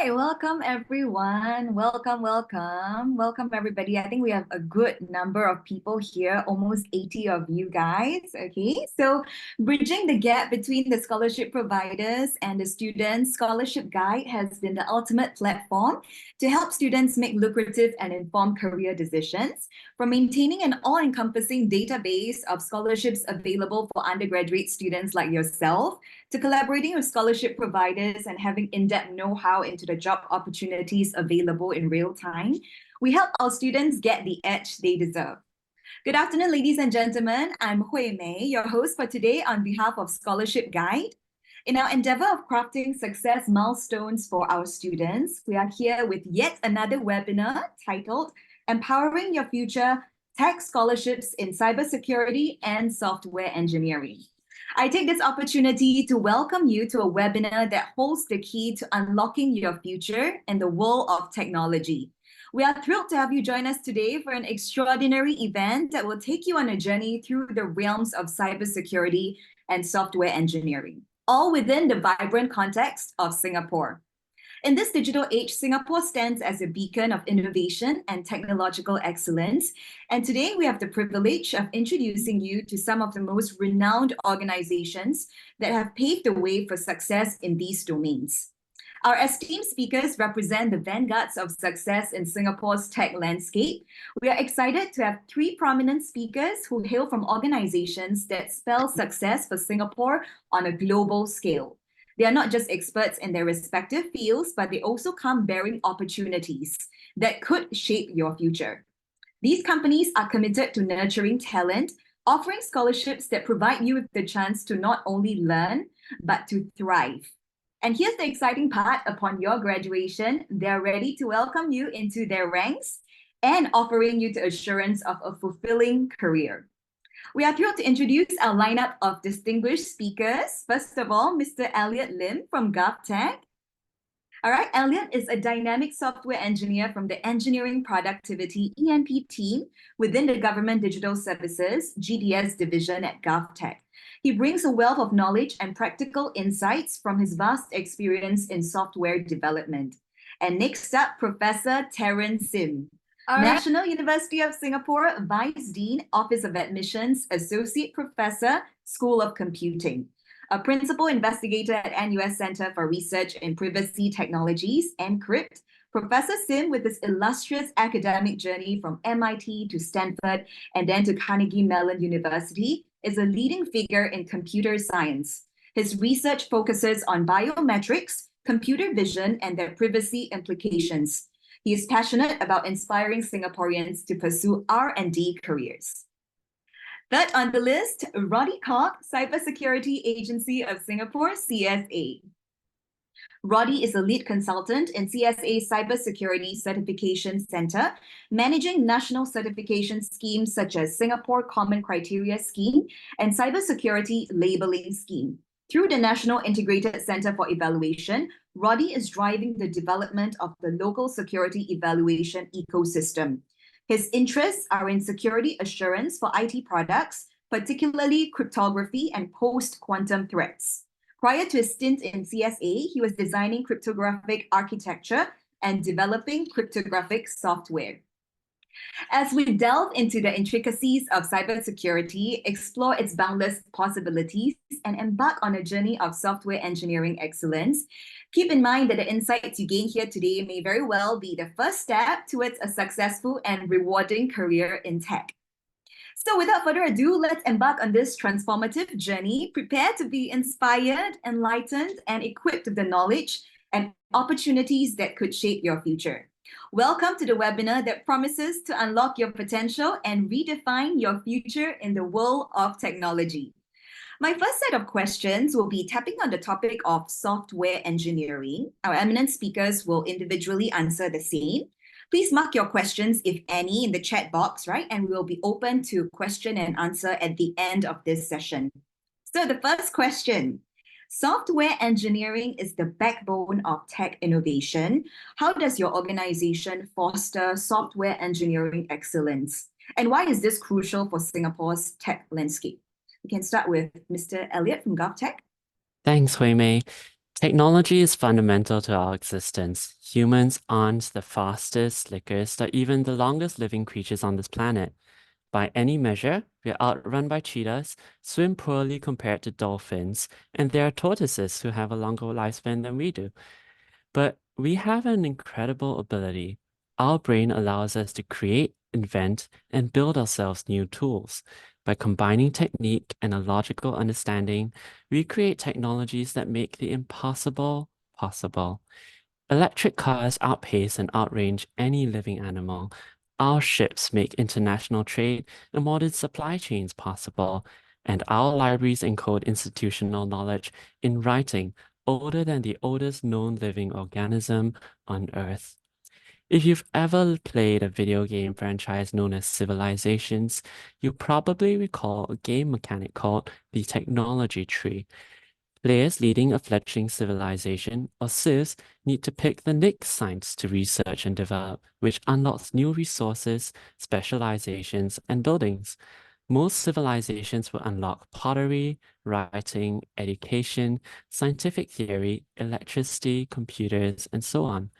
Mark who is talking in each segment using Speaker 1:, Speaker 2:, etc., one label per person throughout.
Speaker 1: right, welcome everyone. Welcome everybody. I think we have a good number of people here, almost 80 of you guys. Okay, so bridging the gap between the scholarship providers and the students, Scholarship Guide has been the ultimate platform to help students make lucrative and informed career decisions. From maintaining an all-encompassing database of scholarships available for undergraduate students like yourself, to collaborating with scholarship providers and having in-depth know-how into the job opportunities available in real time, we help our students get the edge they deserve. Good afternoon, ladies and gentlemen. I'm Hui Mei, your host for today on behalf of Scholarship Guide. In our endeavor of crafting success milestones for our students, we are here with yet another webinar titled Empowering Your Future, Tech Scholarships in Cybersecurity and Software Engineering. I take this opportunity to welcome you to a webinar that holds the key to unlocking your future in the world of technology. We are thrilled to have you join us today for an extraordinary event that will take you on a journey through the realms of cybersecurity and software engineering, all within the vibrant context of Singapore. In this digital age, Singapore stands as a beacon of innovation and technological excellence. And today we have the privilege of introducing you to some of the most renowned organizations that have paved the way for success in these domains. Our esteemed speakers represent the vanguards of success in Singapore's tech landscape. We are excited to have three prominent speakers who hail from organizations that spell success for Singapore on a global scale. They are not just experts in their respective fields, but they also come bearing opportunities that could shape your future. These companies are committed to nurturing talent, offering scholarships that provide you with the chance to not only learn, but to thrive. And here's the exciting part: upon your graduation, they're ready to welcome you into their ranks and offering you the assurance of a fulfilling career. We are thrilled to introduce our lineup of distinguished speakers. First of all, Mr. Elliot Lim from GovTech. All right, Elliot is a dynamic software engineer from the Engineering Productivity (ENP) team within the Government Digital Services (GDS) division at GovTech. He brings a wealth of knowledge and practical insights from his vast experience in software development. And next up, Professor Terence Sim. National University of Singapore Vice Dean, Office of Admissions, Associate Professor, School of Computing. A Principal Investigator at NUS Center for Research in Privacy Technologies, (ENCRIPT), Professor Sim, with his illustrious academic journey from MIT to Stanford and then to Carnegie Mellon University, is a leading figure in computer science. His research focuses on biometrics, computer vision, and their privacy implications. He is passionate about inspiring Singaporeans to pursue R&D careers. Third on the list, Roddy Koch, Cybersecurity Agency of Singapore, CSA. Roddy is a lead consultant in CSA's Cybersecurity Certification Center, managing national certification schemes such as Singapore Common Criteria Scheme and Cybersecurity Labeling Scheme. Through the National Integrated Center for Evaluation, Roddy is driving the development of the local security evaluation ecosystem. His interests are in security assurance for IT products, particularly cryptography and post-quantum threats. Prior to his stint in CSA, he was designing cryptographic architecture and developing cryptographic software. As we delve into the intricacies of cybersecurity, explore its boundless possibilities, and embark on a journey of software engineering excellence, keep in mind that the insights you gain here today may very well be the first step towards a successful and rewarding career in tech. So without further ado, let's embark on this transformative journey. Prepare to be inspired, enlightened, and equipped with the knowledge and opportunities that could shape your future. Welcome to the webinar that promises to unlock your potential and redefine your future in the world of technology. My first set of questions will be tapping on the topic of software engineering. Our eminent speakers will individually answer the same. Please mark your questions, if any, in the chat box, right? And we'll be open to question and answer at the end of this session. So the first question: software engineering is the backbone of tech innovation. How does your organization foster software engineering excellence? And why is this crucial for Singapore's tech landscape? We can start with Mr. Elliot from GovTech.
Speaker 2: Thanks, Hui Mei. Technology is fundamental to our existence. Humans aren't the fastest, slickest, or even the longest living creatures on this planet. By any measure, we're outrun by cheetahs, swim poorly compared to dolphins, and there are tortoises who have a longer lifespan than we do. But we have an incredible ability. Our brain allows us to create, invent, and build ourselves new tools. By combining technique and a logical understanding, we create technologies that make the impossible possible. Electric cars outpace and outrange any living animal. Our ships make international trade and modern supply chains possible. And our libraries encode institutional knowledge in writing older than the oldest known living organism on Earth. If you've ever played a video game franchise known as Civilizations, you probably recall a game mechanic called the technology tree. Players leading a fledgling civilization, or civs, need to pick the next science to research and develop, which unlocks new resources, specializations, and buildings. Most civilizations will unlock pottery, writing, education, scientific theory, electricity, computers, and so on.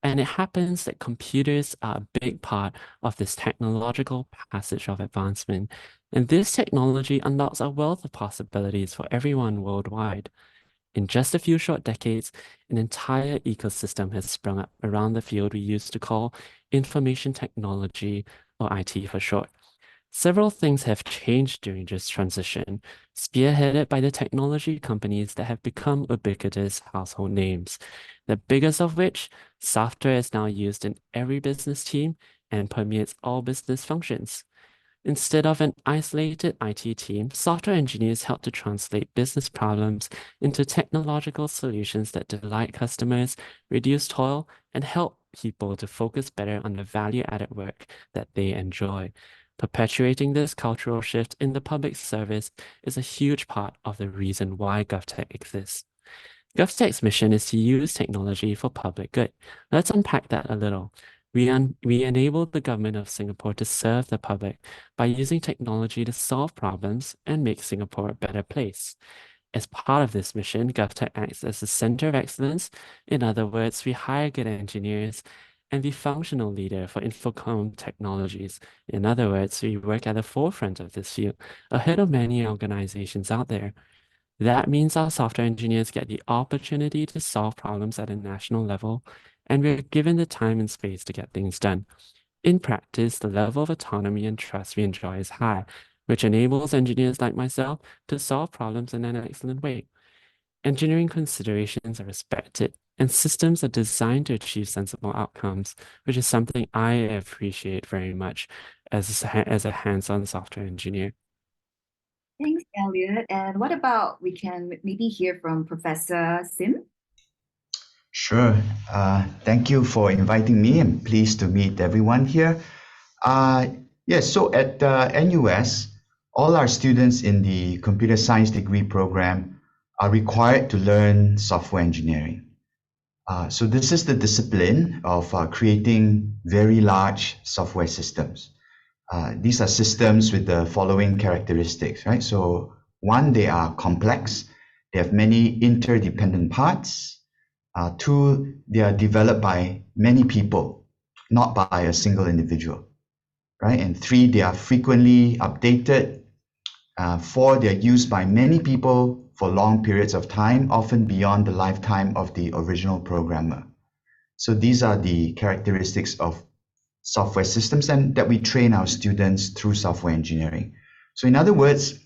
Speaker 2: And it happens that computers are a big part of this technological passage of advancement. And this technology unlocks a wealth of possibilities for everyone worldwide. In just a few short decades, an entire ecosystem has sprung up around the field we used to call information technology, or IT for short. Several things have changed during this transition, spearheaded by the technology companies that have become ubiquitous household names. The biggest of which, software is now used in every business team and permeates all business functions. Instead of an isolated IT team, software engineers help to translate business problems into technological solutions that delight customers, reduce toil, and help people to focus better on the value-added work that they enjoy. Perpetuating this cultural shift in the public service is a huge part of the reason why GovTech exists. GovTech's mission is to use technology for public good. Let's unpack that a little. We enable the government of Singapore to serve the public by using technology to solve problems and make Singapore a better place. As part of this mission, GovTech acts as a center of excellence. In other words, we hire good engineers and the functional leader for infocom technologies. In other words, we work at the forefront of this field, ahead of many organizations out there. That means our software engineers get the opportunity to solve problems at a national level, and we're given the time and space to get things done. In practice, the level of autonomy and trust we enjoy is high, which enables engineers like myself to solve problems in an excellent way. Engineering considerations are respected, and systems are designed to achieve sensible outcomes, which is something I appreciate very much as a hands-on software engineer.
Speaker 1: Thanks, Elliot. And what about we can maybe hear from Professor Sim?
Speaker 3: Sure. Thank you for inviting me. I'm pleased to meet everyone here. Uh, yes, so at NUS, all our students in the computer science degree program are required to learn software engineering. So this is the discipline of creating very large software systems. These are systems with the following characteristics, right? So one, they are complex. They have many interdependent parts. Two, they are developed by many people, not by a single individual, right? And three, they are frequently updated. Four, they are used by many people for long periods of time, often beyond the lifetime of the original programmer. So these are the characteristics of software systems and that we train our students through software engineering. So in other words,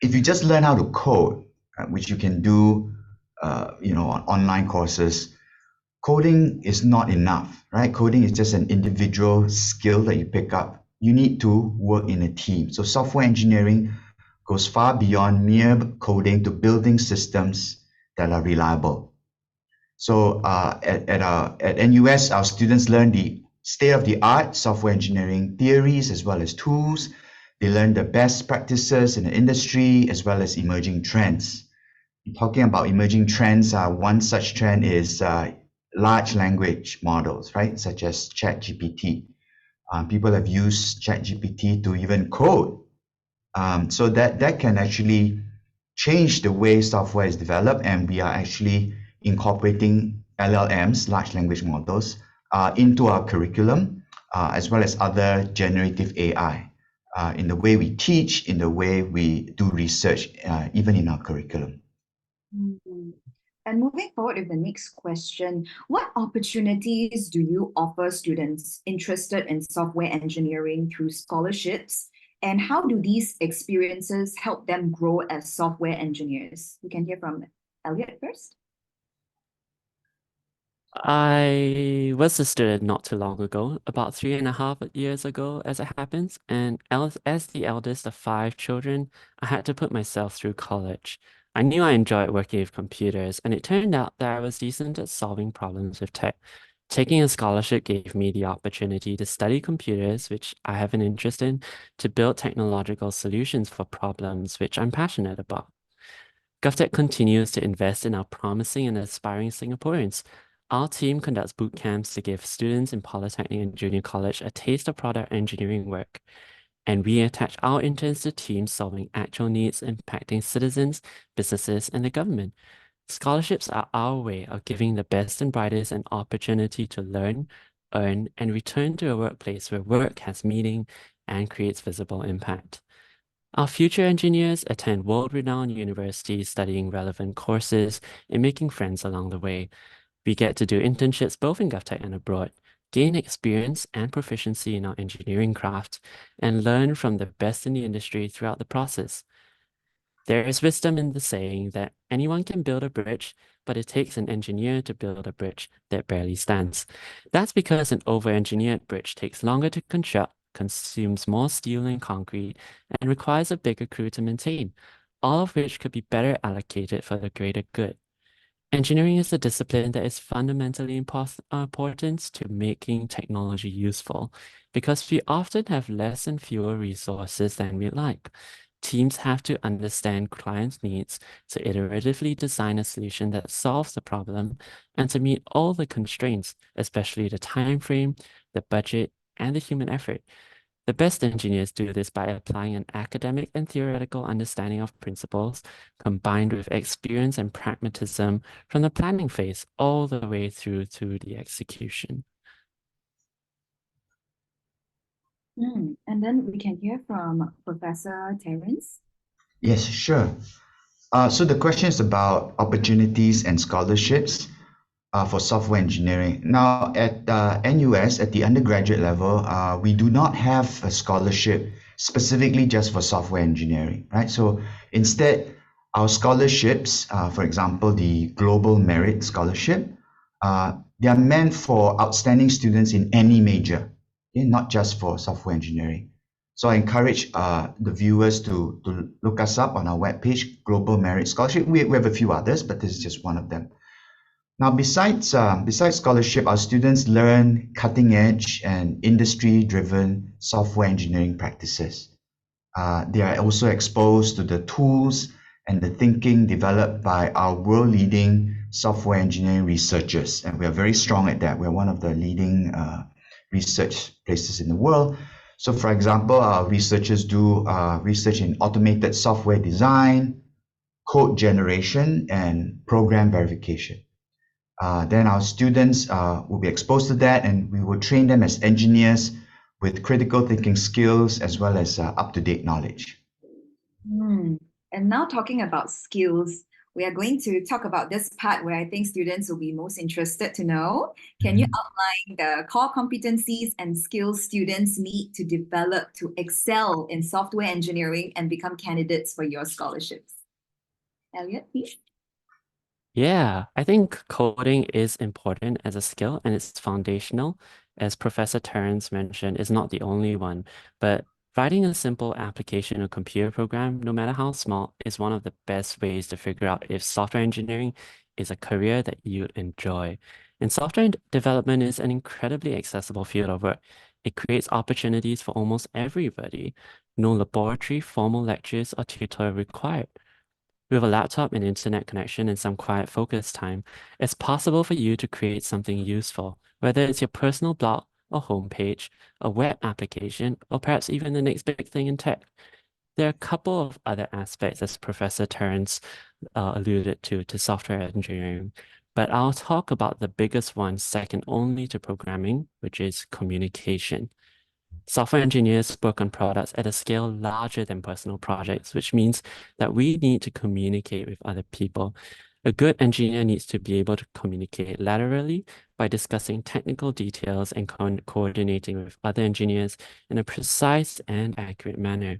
Speaker 3: if you just learn how to code, which you can do on online courses, coding is not enough, right? Coding is just an individual skill that you pick up. You need to work in a team. So software engineering goes far beyond mere coding to building systems that are reliable. So at NUS, our students learn the state-of-the-art software engineering theories as well as tools. They learn the best practices in the industry as well as emerging trends. Talking about emerging trends, one such trend is large language models, right? Such as ChatGPT. People have used ChatGPT to even code. So that can actually change the way software is developed, and we are actually incorporating LLMs, large language models, into our curriculum, as well as other generative AI in the way we teach, in the way we do research, even in our curriculum.
Speaker 1: Mhm. And moving forward with the next question, what opportunities do you offer students interested in software engineering through scholarships? And how do these experiences help them grow as software engineers? We can hear from Elliot first.
Speaker 2: I was a student not too long ago, about 3.5 years ago, as it happens, and as the eldest of 5 children, I had to put myself through college. I knew I enjoyed working with computers, and it turned out that I was decent at solving problems with tech. Taking a scholarship gave me the opportunity to study computers, which I have an interest in, to build technological solutions for problems which I'm passionate about. GovTech continues to invest in our promising and aspiring Singaporeans. Our team conducts boot camps to give students in Polytechnic and Junior College a taste of product engineering work, and we attach our interns to teams solving actual needs impacting citizens, businesses, and the government. Scholarships are our way of giving the best and brightest an opportunity to learn, earn, and return to a workplace where work has meaning and creates visible impact. Our future engineers attend world-renowned universities studying relevant courses and making friends along the way. We get to do internships both in GovTech and abroad, gain experience and proficiency in our engineering craft, and learn from the best in the industry throughout the process. There is wisdom in the saying that anyone can build a bridge, but it takes an engineer to build a bridge that barely stands. That's because an over-engineered bridge takes longer to construct, consumes more steel and concrete, and requires a bigger crew to maintain, all of which could be better allocated for the greater good. Engineering is a discipline that is fundamentally important to making technology useful because we often have less and fewer resources than we like. Teams have to understand clients' needs to iteratively design a solution that solves the problem and to meet all the constraints, especially the time frame, the budget, and the human effort. The best engineers do this by applying an academic and theoretical understanding of principles combined with experience and pragmatism from the planning phase all the way through to the execution.
Speaker 1: And then we can hear from Professor Terence.
Speaker 3: Yes, sure. So the question is about opportunities and scholarships for software engineering. Now, at NUS, at the undergraduate level, we do not have a scholarship specifically just for software engineering, right? So instead, our scholarships, for example, the Global Merit Scholarship, they are meant for outstanding students in any major, okay? Not just for software engineering. So I encourage the viewers to look us up on our webpage, Global Merit Scholarship. We have a few others, but this is just one of them. Now, besides scholarship, our students learn cutting edge and industry-driven software engineering practices. They are also exposed to the tools and the thinking developed by our world-leading software engineering researchers, and we are very strong at that. We're one of the leading research places in the world. So, for example, our researchers do research in automated software design, code generation, and program verification. Then our students will be exposed to that, and we will train them as engineers with critical thinking skills as well as up-to-date knowledge.
Speaker 1: And now talking about skills, we are going to talk about this part where I think students will be most interested to know. Can you outline the core competencies and skills students need to develop to excel in software engineering and become candidates for your scholarships? Elliot, please.
Speaker 2: Yeah, I think coding is important as a skill and it's foundational. As Professor Terence mentioned, it's not the only one, but writing a simple application or computer program, no matter how small, is one of the best ways to figure out if software engineering is a career that you enjoy. And software development is an incredibly accessible field of work. It creates opportunities for almost everybody. No laboratory, formal lectures, or tutor required. With a laptop and internet connection and some quiet focus time, it's possible for you to create something useful, whether it's your personal blog or homepage, a web application, or perhaps even the next big thing in tech. There are a couple of other aspects, as Professor Terence alluded to software engineering. But I'll talk about the biggest one, second only to programming, which is communication. Software engineers work on products at a scale larger than personal projects, which means that we need to communicate with other people. A good engineer needs to be able to communicate laterally by discussing technical details and coordinating with other engineers in a precise and accurate manner.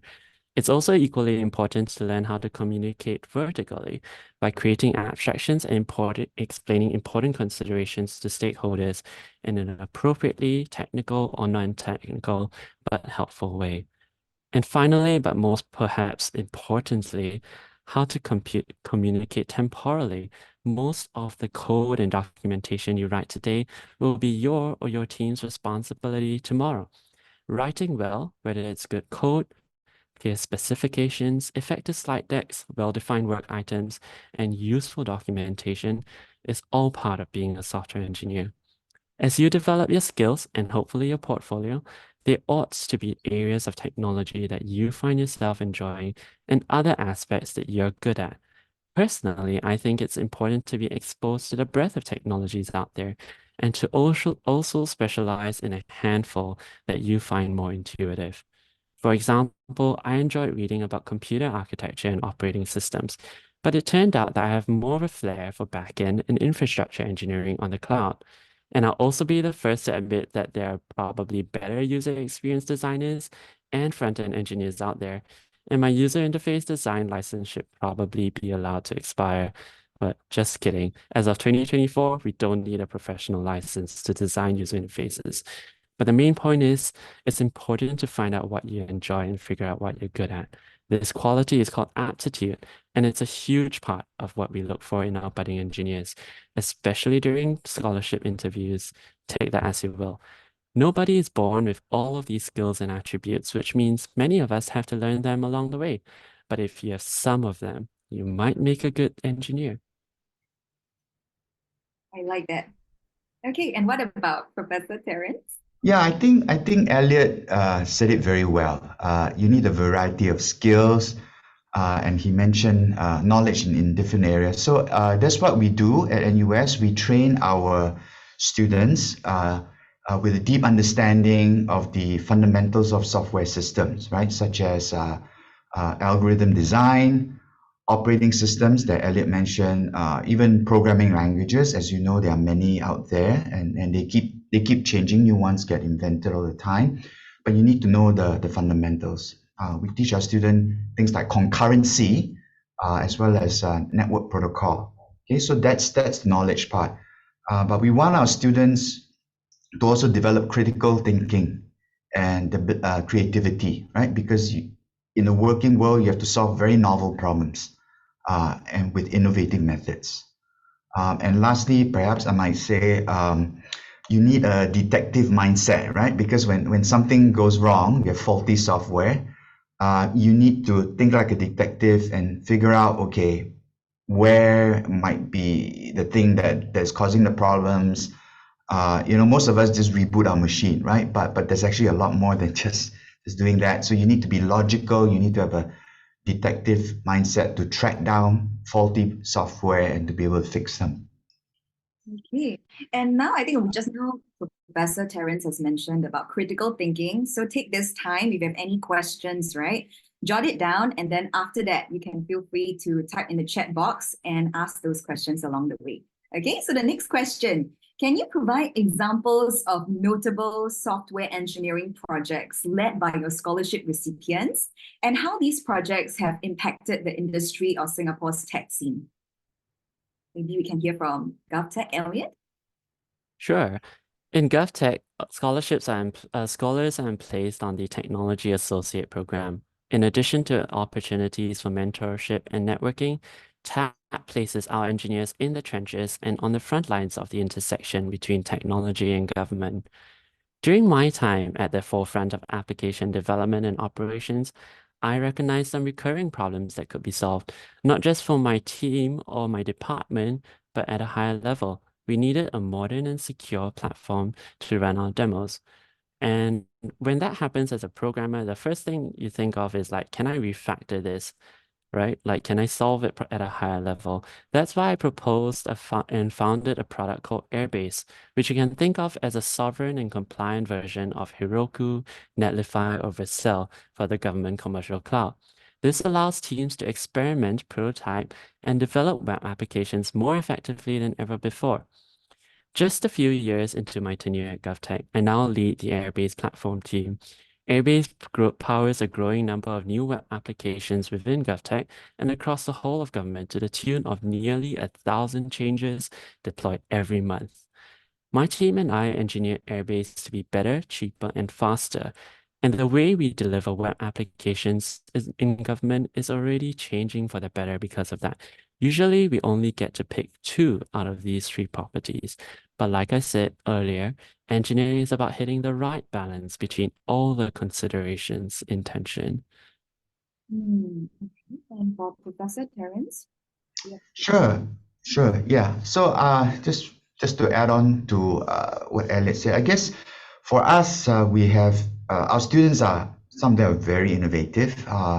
Speaker 2: It's also equally important to learn how to communicate vertically by creating abstractions and explaining important considerations to stakeholders in an appropriately technical or non-technical but helpful way. And finally, but most perhaps importantly, how to communicate temporally. Most of the code and documentation you write today will be your or your team's responsibility tomorrow. Writing well, whether it's good code, clear specifications, effective slide decks, well-defined work items, and useful documentation is all part of being a software engineer. As you develop your skills and hopefully your portfolio, there ought to be areas of technology that you find yourself enjoying and other aspects that you're good at. Personally, I think it's important to be exposed to the breadth of technologies out there and to also specialize in a handful that you find more intuitive. For example, I enjoyed reading about computer architecture and operating systems, but it turned out that I have more of a flair for backend and infrastructure engineering on the cloud. And I'll also be the first to admit that there are probably better user experience designers and front-end engineers out there, and my user interface design license should probably be allowed to expire. But just kidding. As of 2024, we don't need a professional license to design user interfaces. But the main point is, it's important to find out what you enjoy and figure out what you're good at. This quality is called aptitude, and it's a huge part of what we look for in our budding engineers, especially during scholarship interviews. Take that as you will. Nobody is born with all of these skills and attributes, which means many of us have to learn them along the way. But if you have some of them, you might make a good engineer.
Speaker 1: I like that. Okay, and what about Professor Terence?
Speaker 3: Yeah, I think Elliot said it very well. You need a variety of skills, and he mentioned knowledge in different areas. So that's what we do at NUS. We train our students with a deep understanding of the fundamentals of software systems, right? Such as algorithm design, operating systems that Elliot mentioned, even programming languages. As you know, there are many out there, and they keep changing. New ones get invented all the time, but you need to know the fundamentals. We teach our students things like concurrency, as well as network protocol. Okay, so that's the knowledge part. But we want our students to also develop critical thinking and the creativity, right? Because in the working world, you have to solve very novel problems and with innovative methods. And lastly, perhaps I might say, you need a detective mindset, right? Because when something goes wrong, you have faulty software, you need to think like a detective and figure out, okay, where might be the thing that's causing the problems. Most of us just reboot our machine, right? But there's actually a lot more than just doing that. So you need to be logical. You need to have a detective mindset to track down faulty software and to be able to fix them.
Speaker 1: Okay, and now I think we just now Professor Terence has mentioned about critical thinking. So take this time, if you have any questions, right? Jot it down, and then after that, you can feel free to type in the chat box and ask those questions along the way. Okay, so the next question, can you provide examples of notable software engineering projects led by your scholarship recipients and how these projects have impacted the industry or Singapore's tech scene? Maybe we can hear from GovTech, Elliot.
Speaker 2: Sure. In GovTech, scholars are placed on the Technology Associate Program. In addition to opportunities for mentorship and networking, TAP places our engineers in the trenches and on the front lines of the intersection between technology and government. During my time at the forefront of application development and operations, I recognized some recurring problems that could be solved, not just for my team or my department, but at a higher level. We needed a modern and secure platform to run our demos. And when that happens as a programmer, the first thing you think of is like, can I refactor this? right? Like, can I solve it at a higher level? That's why I proposed and founded a product called Airbase, which you can think of as a sovereign and compliant version of Heroku, Netlify, or Vercel for the government commercial cloud. This allows teams to experiment, prototype, and develop web applications more effectively than ever before. Just a few years into my tenure at GovTech, I now lead the Airbase platform team. Airbase powers a growing number of new web applications within GovTech and across the whole of government to the tune of nearly 1,000 changes deployed every month. My team and I engineer Airbase to be better, cheaper, and faster. And the way we deliver web applications in government is already changing for the better because of that. Usually, we only get to pick two out of these three properties. But like I said earlier, engineering is about hitting the right balance between all the considerations in tension.
Speaker 1: Okay. And for Professor Terence? Yes.
Speaker 3: Sure. Yeah. So just to add on to what Elliot said, I guess for us we have our students are some of them are very innovative.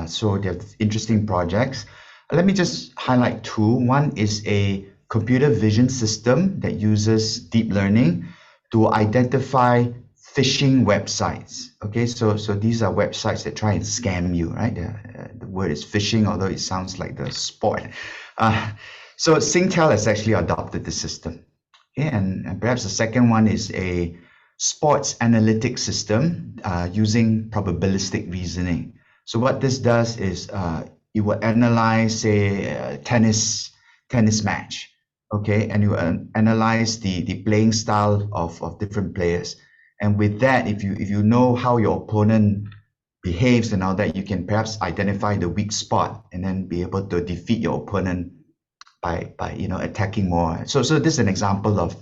Speaker 3: So they have interesting projects. Let me just highlight two. One is a computer vision system that uses deep learning to identify phishing websites. Okay, so these are websites that try and scam you, right? The word is phishing, although it sounds like the sport. So Singtel has actually adopted the system. Okay, and perhaps the second one is a sports analytics system using probabilistic reasoning. So what this does is it will analyze, say, a tennis match, okay, and you analyze the playing style of different players. And with that, if you know how your opponent behaves and all that, you can perhaps identify the weak spot and then be able to defeat your opponent by attacking more. So this is an example of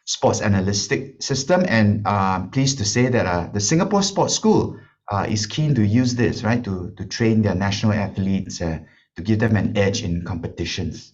Speaker 3: sports analytic system, and pleased to say that the Singapore Sports School is keen to use this, right, to train their national athletes to give them an edge in competitions.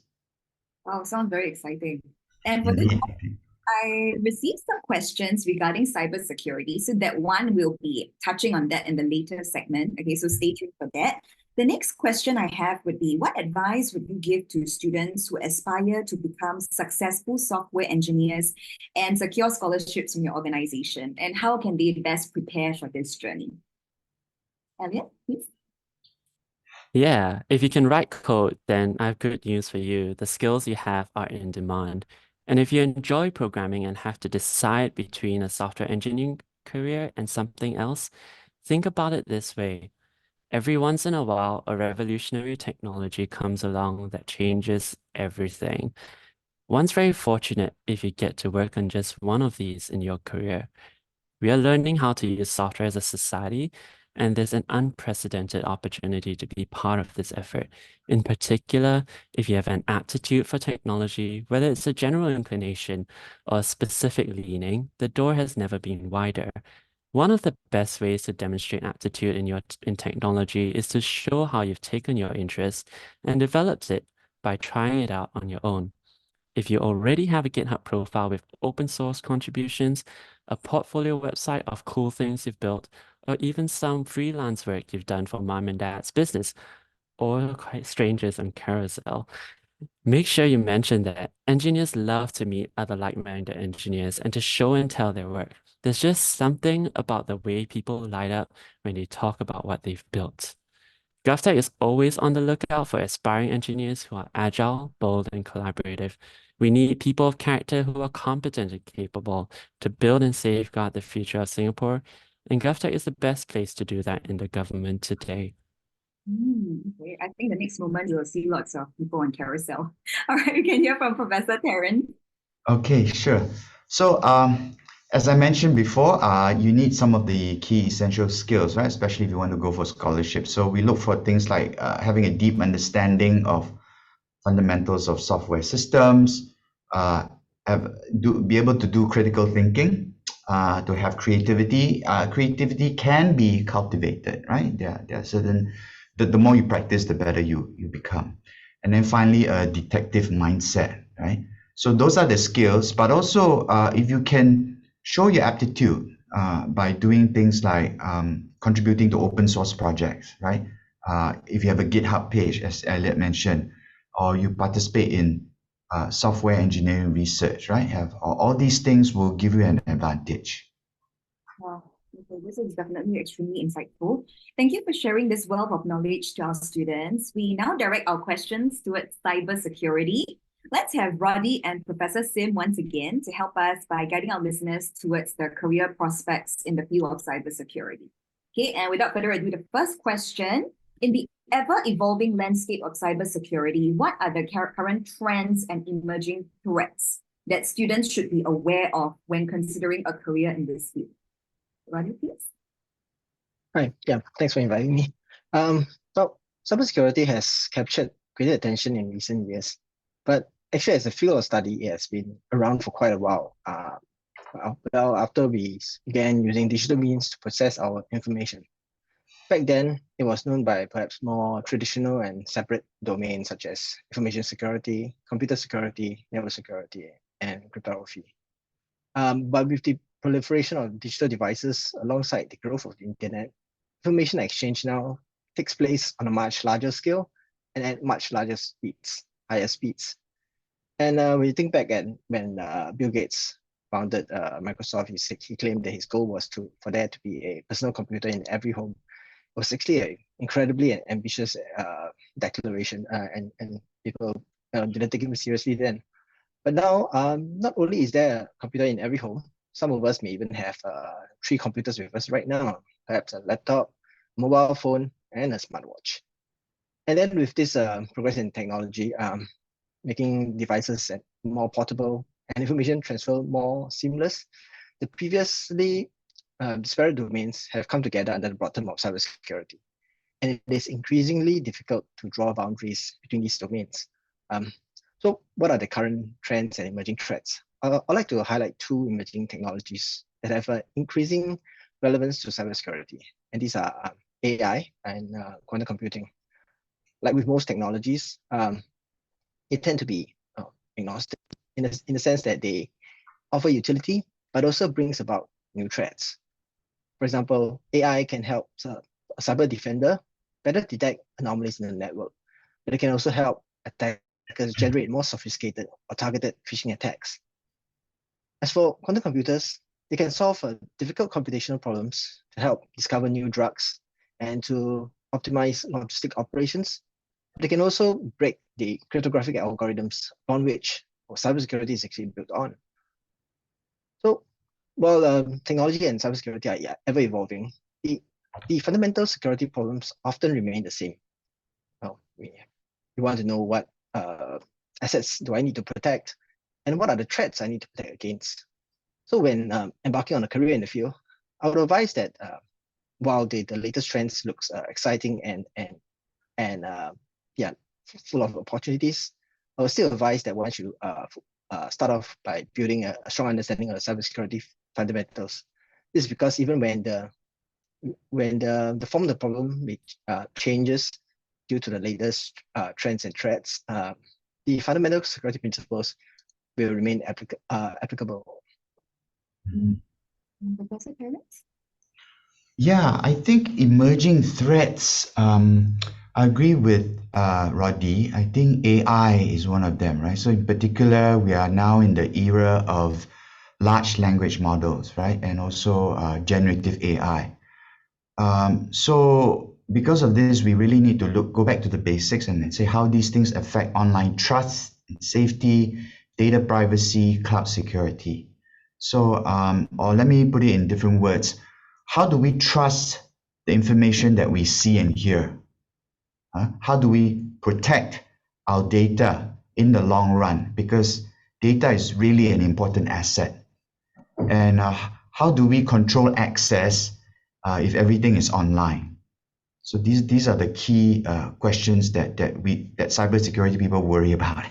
Speaker 1: Wow, sounds very exciting. And for this,
Speaker 3: Indeed.
Speaker 1: I received some questions regarding cybersecurity. So that one will be touching on that in the later segment. Okay, so stay tuned for that. The next question I have would be, what advice would you give to students who aspire to become successful software engineers and secure scholarships from your organization? And how can they best prepare for this journey? Elliot, please.
Speaker 2: Yeah, if you can write code, then I have good news for you. The skills you have are in demand. And if you enjoy programming and have to decide between a software engineering career and something else, think about it this way. Every once in a while, a revolutionary technology comes along that changes everything. One's very fortunate if you get to work on just one of these in your career. We are learning how to use software as a society, and there's an unprecedented opportunity to be part of this effort. In particular, if you have an aptitude for technology, whether it's a general inclination or a specific leaning, the door has never been wider. One of the best ways to demonstrate aptitude in technology is to show how you've taken your interest and developed it by trying it out on your own. If you already have a GitHub profile with open source contributions, a portfolio website of cool things you've built, or even some freelance work you've done for mom and dad's business, or quite strangers on Carousel, make sure you mention that. Engineers love to meet other like-minded engineers and to show and tell their work. There's just something about the way people light up when they talk about what they've built. GovTech is always on the lookout for aspiring engineers who are agile, bold, and collaborative. We need people of character who are competent and capable to build and safeguard the future of Singapore, and GovTech is the best place to do that in the government today.
Speaker 1: Okay. I think the next moment you will see lots of people on Carousel. All right, we can hear from Professor Terence.
Speaker 3: Okay, sure. So as I mentioned before, you need some of the key essential skills, right? Especially if you want to go for scholarships. So we look for things like having a deep understanding of fundamentals of software systems, be able to do critical thinking, to have creativity. Creativity can be cultivated, right? There are certain, the more you practice, the better you become. And then finally, a detective mindset, right? So those are the skills, but also if you can show your aptitude by doing things like contributing to open source projects, right? if you have a GitHub page, as Elliot mentioned, or you participate in software engineering research, right? All these things will give you an advantage.
Speaker 1: Wow. Okay, this is definitely extremely insightful. Thank you for sharing this wealth of knowledge to our students. We now direct our questions towards cybersecurity. Let's have Roddy and Professor Sim once again to help us by guiding our listeners towards their career prospects in the field of cybersecurity. Okay, and without further ado, the first question, in the ever-evolving landscape of cybersecurity, what are the current trends and emerging threats that students should be aware of when considering a career in this field? Roddy, please.
Speaker 4: Hi, yeah, thanks for inviting me. Well, cybersecurity has captured greater attention in recent years, but actually, as a field of study, it has been around for quite a while. Well, after we began using digital means to process our information. Back then, it was known by perhaps more traditional and separate domains such as information security, computer security, network security, and cryptography. But with the proliferation of digital devices alongside the growth of the internet, information exchange now takes place on a much larger scale and at much larger speeds, higher speeds. And when you think back at when Bill Gates founded Microsoft, he claimed that his goal was for there to be a personal computer in every home. It was actually an incredibly ambitious declaration, and people didn't take him seriously then. But now, not only is there a computer in every home, some of us may even have 3 computers with us right now, perhaps a laptop, mobile phone, and a smartwatch. And then with this progress in technology, making devices more portable and information transfer more seamless, the previously disparate domains have come together under the broad term of cybersecurity. And it is increasingly difficult to draw boundaries between these domains. So what are the current trends and emerging threats? I'd like to highlight 2 emerging technologies that have increasing relevance to cybersecurity. And these are AI and quantum computing. Like with most technologies, they tend to be agnostic in the sense that they offer utility, but also brings about new threats. For example, AI can help a cyber defender better detect anomalies in the network, but it can also help attackers generate more sophisticated or targeted phishing attacks. As for quantum computers, they can solve difficult computational problems to help discover new drugs and to optimize logistic operations. They can also break the cryptographic algorithms on which cybersecurity is actually built on. So while technology and cybersecurity are ever evolving, the fundamental security problems often remain the same. Well, we want to know what assets do I need to protect and what are the threats I need to protect against. So when embarking on a career in the field, I would advise that while the latest trends looks exciting and full of opportunities, I would still advise that one should start off by building a strong understanding of cybersecurity fundamentals. This is because even when the form of the problem changes due to the latest trends and threats, the fundamental security principles will remain applicable.
Speaker 1: Professor Terence?
Speaker 3: Yeah, I think emerging threats, I agree with Roddy. I think AI is one of them, right? So in particular, we are now in the era of large language models, right? And also generative AI. So because of this, we really need to go back to the basics and say how these things affect online trust, safety, data privacy, cloud security. So, or let me put it in different words. How do we trust the information that we see and hear? How do we protect our data in the long run? Because data is really an important asset. And how do we control access if everything is online? So these are the key questions that cybersecurity people worry about.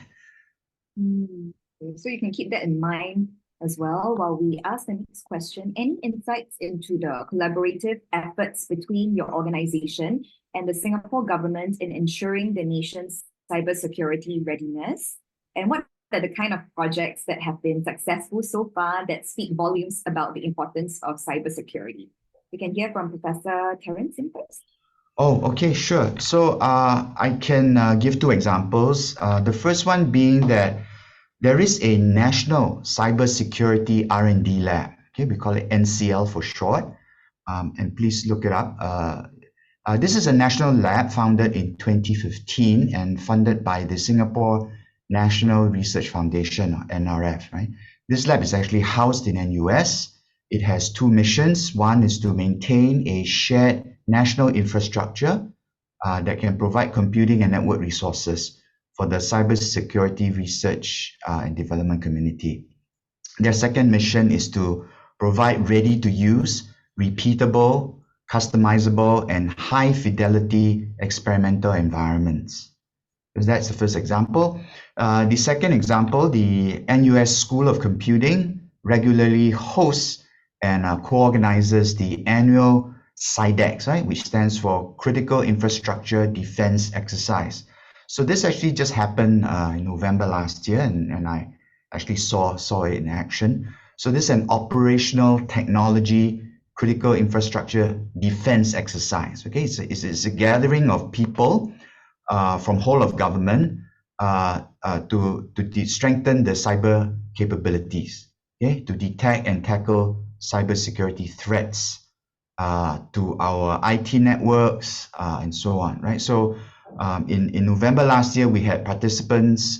Speaker 1: So you can keep that in mind as well while we ask the next question. Any insights into the collaborative efforts between your organization and the Singapore government in ensuring the nation's cybersecurity readiness? And what are the kind of projects that have been successful so far that speak volumes about the importance of cybersecurity? We can hear from Professor Terence in first.
Speaker 3: Oh, okay, sure. So I can give two examples. The first one being that there is a National Cybersecurity R&D Lab. Okay, we call it NCL for short. And please look it up. This is a national lab founded in 2015 and funded by the Singapore National Research Foundation, or NRF, right? This lab is actually housed in NUS. It has two missions. One is to maintain a shared national infrastructure that can provide computing and network resources for the cybersecurity research and development community. Their second mission is to provide ready-to-use, repeatable, customizable, and high-fidelity experimental environments. So that's the first example. The second example, the NUS School of Computing regularly hosts and co-organizes the annual CIDEX, right, which stands for Critical Infrastructure Defense Exercise. So this actually just happened in November last year, and I actually saw it in action. So this is an operational technology critical infrastructure defense exercise. Okay, it's a gathering of people from whole of government to strengthen the cyber capabilities, okay, to detect and tackle cybersecurity threats to our IT networks and so on, right? So in November last year, we had participants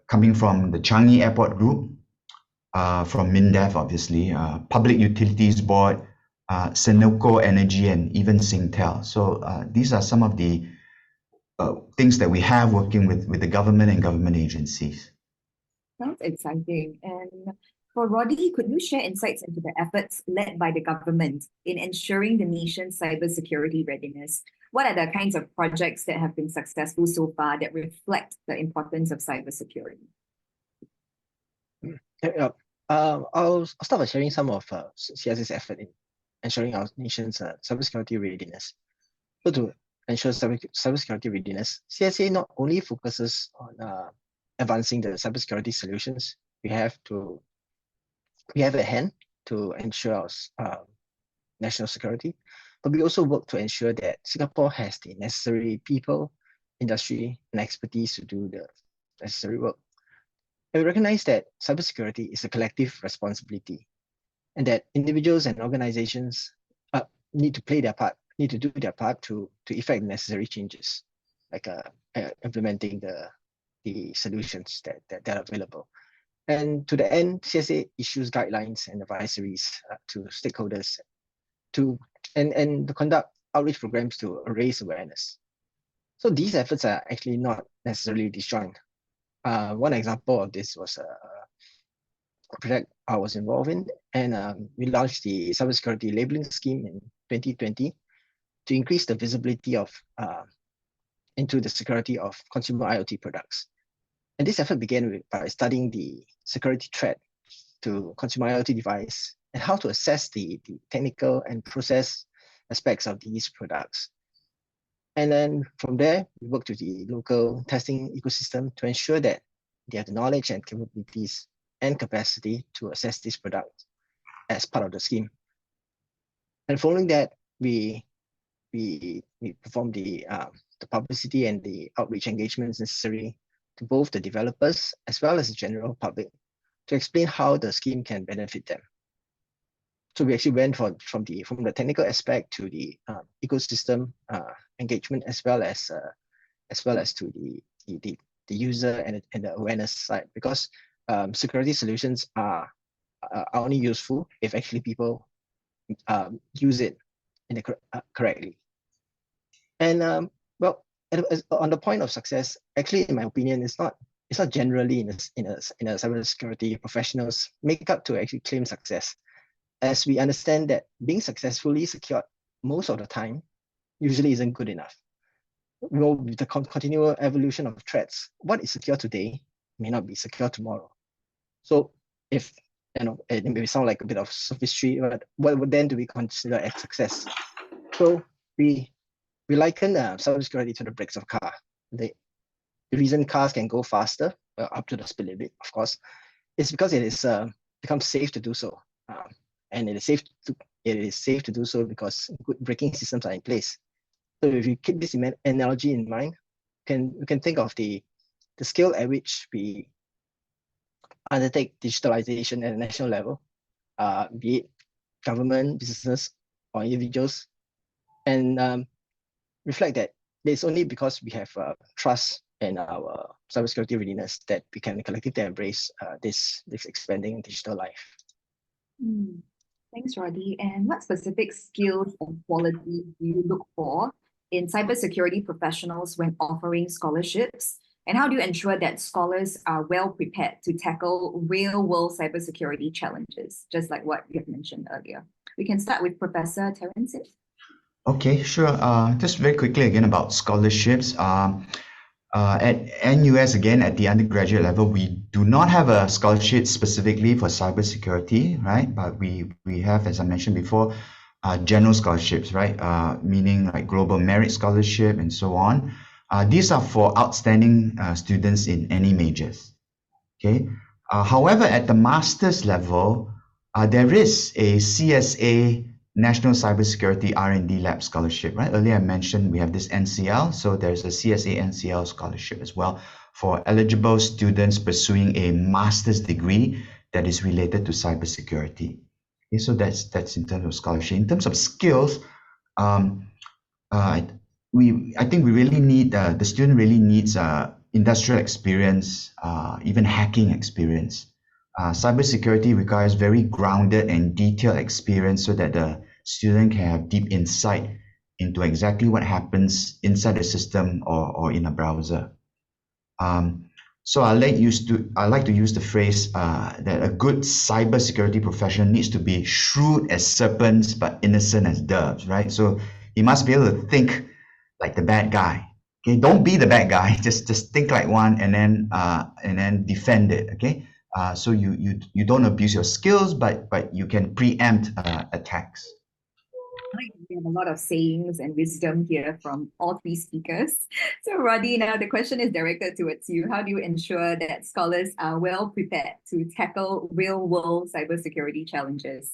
Speaker 3: coming from the Changi Airport Group, from MINDEF, obviously, Public Utilities Board, Senoko Energy, and even Singtel. So these are some of the things that we have working with the government and government agencies.
Speaker 1: Sounds exciting. And for Roddy, could you share insights into the efforts led by the government in ensuring the nation's cybersecurity readiness? What are the kinds of projects that have been successful so far that reflect the importance of cybersecurity?
Speaker 4: I'll start by sharing some of CSA's effort in ensuring our nation's cybersecurity readiness. So to ensure cybersecurity readiness, CSA not only focuses on advancing the cybersecurity solutions we have at hand to ensure our national security, but we also work to ensure that Singapore has the necessary people, industry, and expertise to do the necessary work. And we recognize that cybersecurity is a collective responsibility, and that individuals and organizations need to play their part, need to do their part to effect necessary changes, like implementing the solutions that are available. And to the end, CSA issues guidelines and advisories to stakeholders and to conduct outreach programs to raise awareness. So these efforts are actually not necessarily disjoint. One example of this was a project I was involved in, and we launched the cybersecurity labeling scheme in 2020 to increase the visibility of into the security of consumer IoT products. And this effort began by studying the security threat to consumer IoT device and how to assess the technical and process aspects of these products. And then from there, we worked with the local testing ecosystem to ensure that they have the knowledge and capabilities and capacity to assess these products as part of the scheme. And following that, we performed the publicity and the outreach engagements necessary to both the developers as well as the general public to explain how the scheme can benefit them. So we actually went from the technical aspect to the ecosystem engagement as well as to the user and the awareness side, because security solutions are only useful if actually people use it correctly. And well, on the point of success, actually, in my opinion, it's not generally in a cybersecurity professionals make up to actually claim success, as we understand that being successfully secured most of the time usually isn't good enough. You know, with the continual evolution of threats, what is secure today may not be secure tomorrow. So if, you know, it may sound like a bit of sophistry, but what then do we consider as success? So we liken cybersecurity to the brakes of car. The reason cars can go faster, up to the speed limit, of course, is because it is becomes safe to do so. and it is safe to do so because good braking systems are in place. So if you keep this analogy in mind, we can think of the scale at which we undertake digitalization at a national level, be it government, business, or individuals, and reflect that it's only because we have trust in our cybersecurity readiness that we can collectively embrace this expanding digital life.
Speaker 1: Thanks, Roddy. And what specific skills and qualities do you look for in cybersecurity professionals when offering scholarships? And how do you ensure that scholars are well prepared to tackle real-world cybersecurity challenges, just like what you have mentioned earlier? We can start with Professor Terence.
Speaker 3: Okay, sure. Just very quickly again about scholarships. At NUS, again, at the undergraduate level, we do not have a scholarship specifically for cybersecurity, right? But we have, as I mentioned before, general scholarships, right? Meaning like global merit scholarship and so on. These are for outstanding students in any majors, okay? However, at the master's level, there is a CSA National Cybersecurity R&D Lab Scholarship, right? Earlier I mentioned we have this NCL, so there's a CSA NCL scholarship as well for eligible students pursuing a master's degree that is related to cybersecurity. Okay, so that's in terms of scholarship. In terms of skills, I think we really need the student really needs industrial experience, even hacking experience. Cybersecurity requires very grounded and detailed experience so that the student can have deep insight into exactly what happens inside the system or in a browser. So I like to use the phrase that a good cybersecurity professional needs to be shrewd as serpents but innocent as doves, right? So he must be able to think like the bad guy. Okay, don't be the bad guy. Just think like one, and then defend it. Okay, so you don't abuse your skills, but you can preempt attacks.
Speaker 1: We have a lot of sayings and wisdom here from all three speakers. So, Roddy, now the question is directed towards you. How do you ensure that scholars are well prepared to tackle real-world cybersecurity challenges?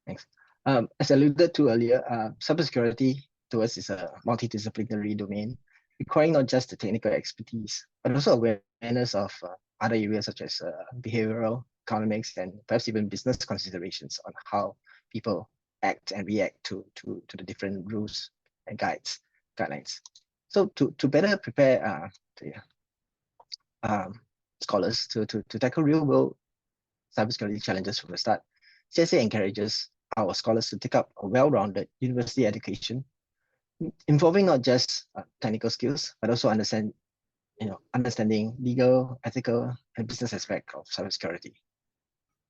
Speaker 4: Thanks. As alluded to earlier, cybersecurity to us is a multidisciplinary domain, requiring not just the technical expertise, but also awareness of other areas such as behavioral, economics, and perhaps even business considerations on how people act and react to the different rules and guidelines. So to better prepare scholars to tackle real-world cybersecurity challenges from the start, CSA encourages our scholars to take up a well-rounded university education involving not just technical skills, but also understanding legal, ethical, and business aspects of cybersecurity.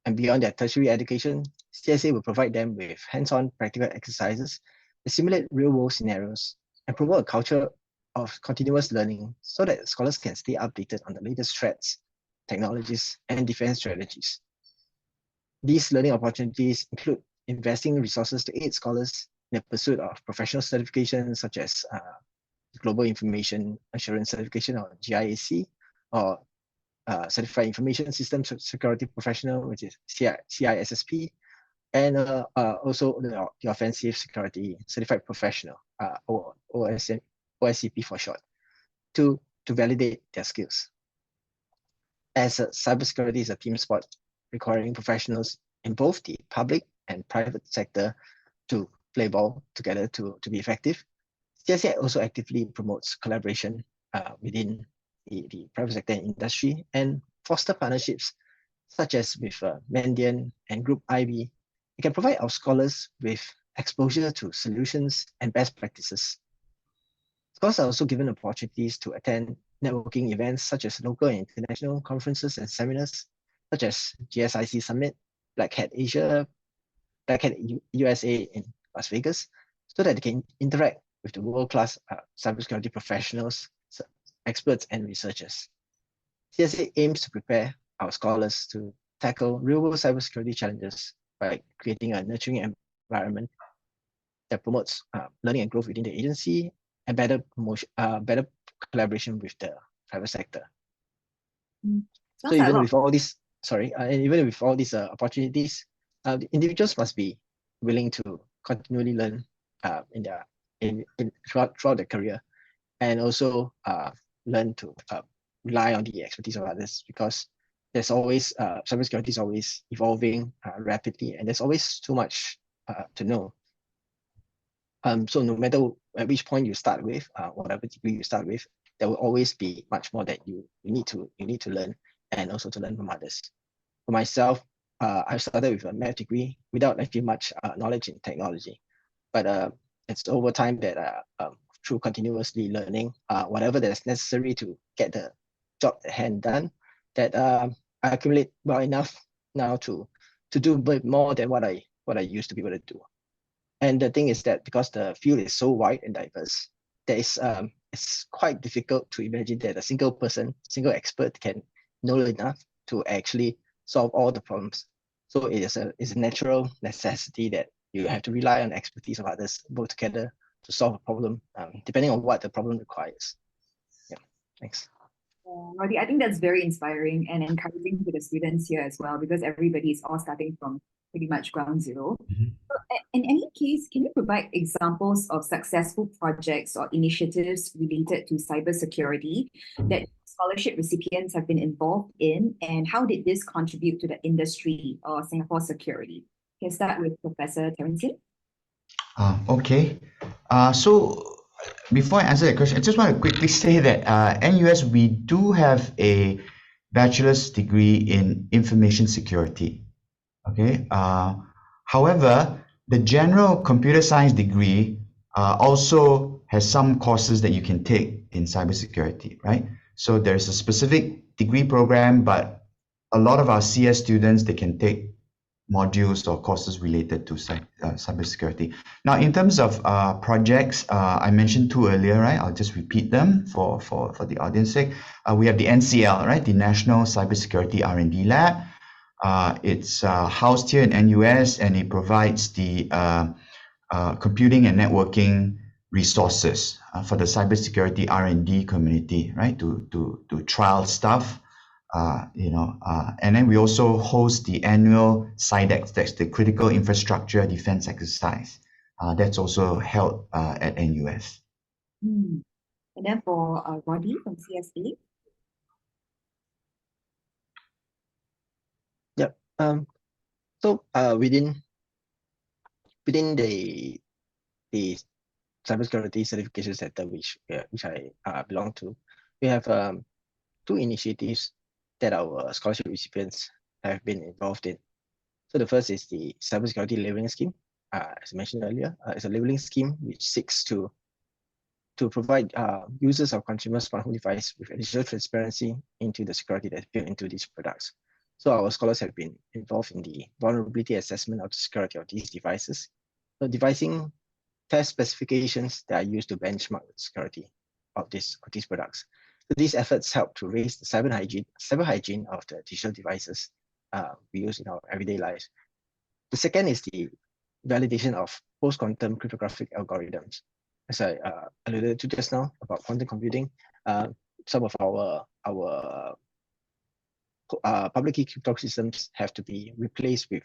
Speaker 4: And beyond their tertiary education, CSA will provide them with hands-on practical exercises that simulate real-world scenarios and promote a culture of continuous learning so that scholars can stay updated on the latest threats, technologies, and defense strategies. These learning opportunities include investing resources to aid scholars in the pursuit of professional certifications such as Global Information Assurance Certification or GIAC, or Certified Information Systems Security Professional, which is CISSP, and also the Offensive Security Certified Professional, or OSCP for short, to validate their skills. As cybersecurity is a team sport requiring professionals in both the public and private sector to play ball together to be effective, CSA also actively promotes collaboration within the private sector and industry and foster partnerships such as with Mandian and Group IB. It can provide our scholars with exposure to solutions and best practices. Scholars are also given opportunities to attend networking events such as local and international conferences and seminars, such as GSIC Summit, Black Hat Asia, Black Hat USA in Las Vegas, so that they can interact with the world-class cybersecurity professionals, experts, and researchers. CSA aims to prepare our scholars to tackle real-world cybersecurity challenges by creating a nurturing environment that promotes learning and growth within the agency and better collaboration with the private sector. So even with all these, even with all these opportunities, The individuals must be willing to continually learn throughout their career, and also learn to rely on the expertise of others, because there's always cybersecurity is always evolving rapidly, and there's always too much to know. So no matter at which point you start with, whatever degree you start with, there will always be much more that you need to learn, and also to learn from others. For myself, I started with a math degree without actually much knowledge in technology, but it's over time that through continuously learning whatever that is necessary to get the job at hand done, that I accumulate well enough now to do a bit more than what I used to be able to do. And the thing is that because the field is so wide and diverse, it's quite difficult to imagine that a single person, single expert can know enough to actually solve all the problems. So it's a natural necessity that you have to rely on the expertise of others, both together to solve a problem, depending on what the problem requires. Yeah, thanks.
Speaker 1: Roddy, I think that's very inspiring and encouraging to the students here as well, because everybody is all starting from pretty much ground zero. So in any case, can you provide examples of successful projects or initiatives related to cybersecurity that scholarship recipients have been involved in, and how did this contribute to the industry or Singapore security? Can start with Professor Terence.
Speaker 3: Okay. So before I answer that question, I just want to quickly say that NUS, we do have a bachelor's degree in information security. Okay. However, the general computer science degree also has some courses that you can take in cybersecurity, right? So there's a specific degree program, but a lot of our CS students, they can take modules or courses related to cybersecurity. Now, in terms of projects, I mentioned two earlier, right? I'll just repeat them for the audience sake. We have the NCL, right? The National Cybersecurity R&D Lab. It's housed here in NUS, and it provides the computing and networking resources for the cybersecurity R&D community, right? To trial stuff. And then we also host the annual CIDEX, that's the Critical Infrastructure Defense Exercise. That's also held at NUS.
Speaker 1: And then for Roddy from CSA.
Speaker 4: Yep. So within the cybersecurity certification center which I belong to, we have two initiatives that our scholarship recipients have been involved in. So the first is the Cybersecurity Labeling Scheme. As I mentioned earlier, it's a labeling scheme which seeks to provide users of consumer smart home device with additional transparency into the security that's built into these products. So our scholars have been involved in the vulnerability assessment of the security of these devices, so devising test specifications that are used to benchmark the security of these products. So these efforts help to raise the cyber hygiene of the digital devices we use in our everyday lives. The second is the validation of post-quantum cryptographic algorithms. As I alluded to just now about quantum computing, some of our public key cryptography systems have to be replaced with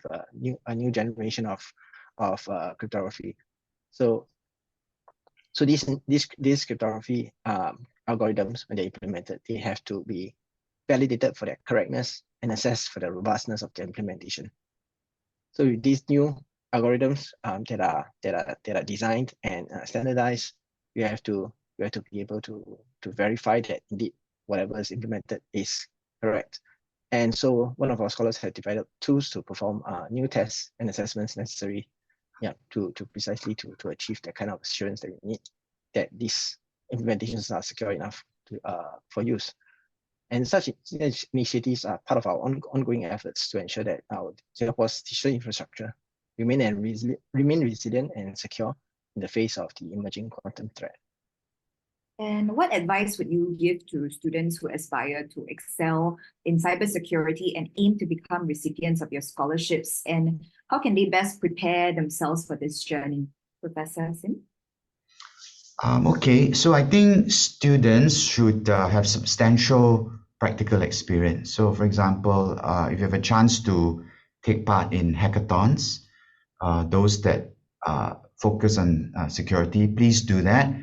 Speaker 4: a new generation of cryptography. So these cryptography algorithms, when they're implemented, they have to be validated for their correctness and assessed for the robustness of the implementation. So with these new algorithms that are designed and standardized, we have to be able to verify that indeed whatever is implemented is correct. And so one of our scholars had developed tools to perform new tests and assessments necessary, to precisely to achieve the kind of assurance that we need that these implementations are secure enough for use. And such initiatives are part of our ongoing efforts to ensure that our Singapore's digital infrastructure remain resilient and secure in the face of the emerging quantum threat.
Speaker 1: And what advice would you give to students who aspire to excel in cybersecurity and aim to become recipients of your scholarships? And how can they best prepare themselves for this journey? Professor Sim?
Speaker 3: Okay, so I think students should have substantial practical experience. So for example, if you have a chance to take part in hackathons. Those that focus on security, please do that.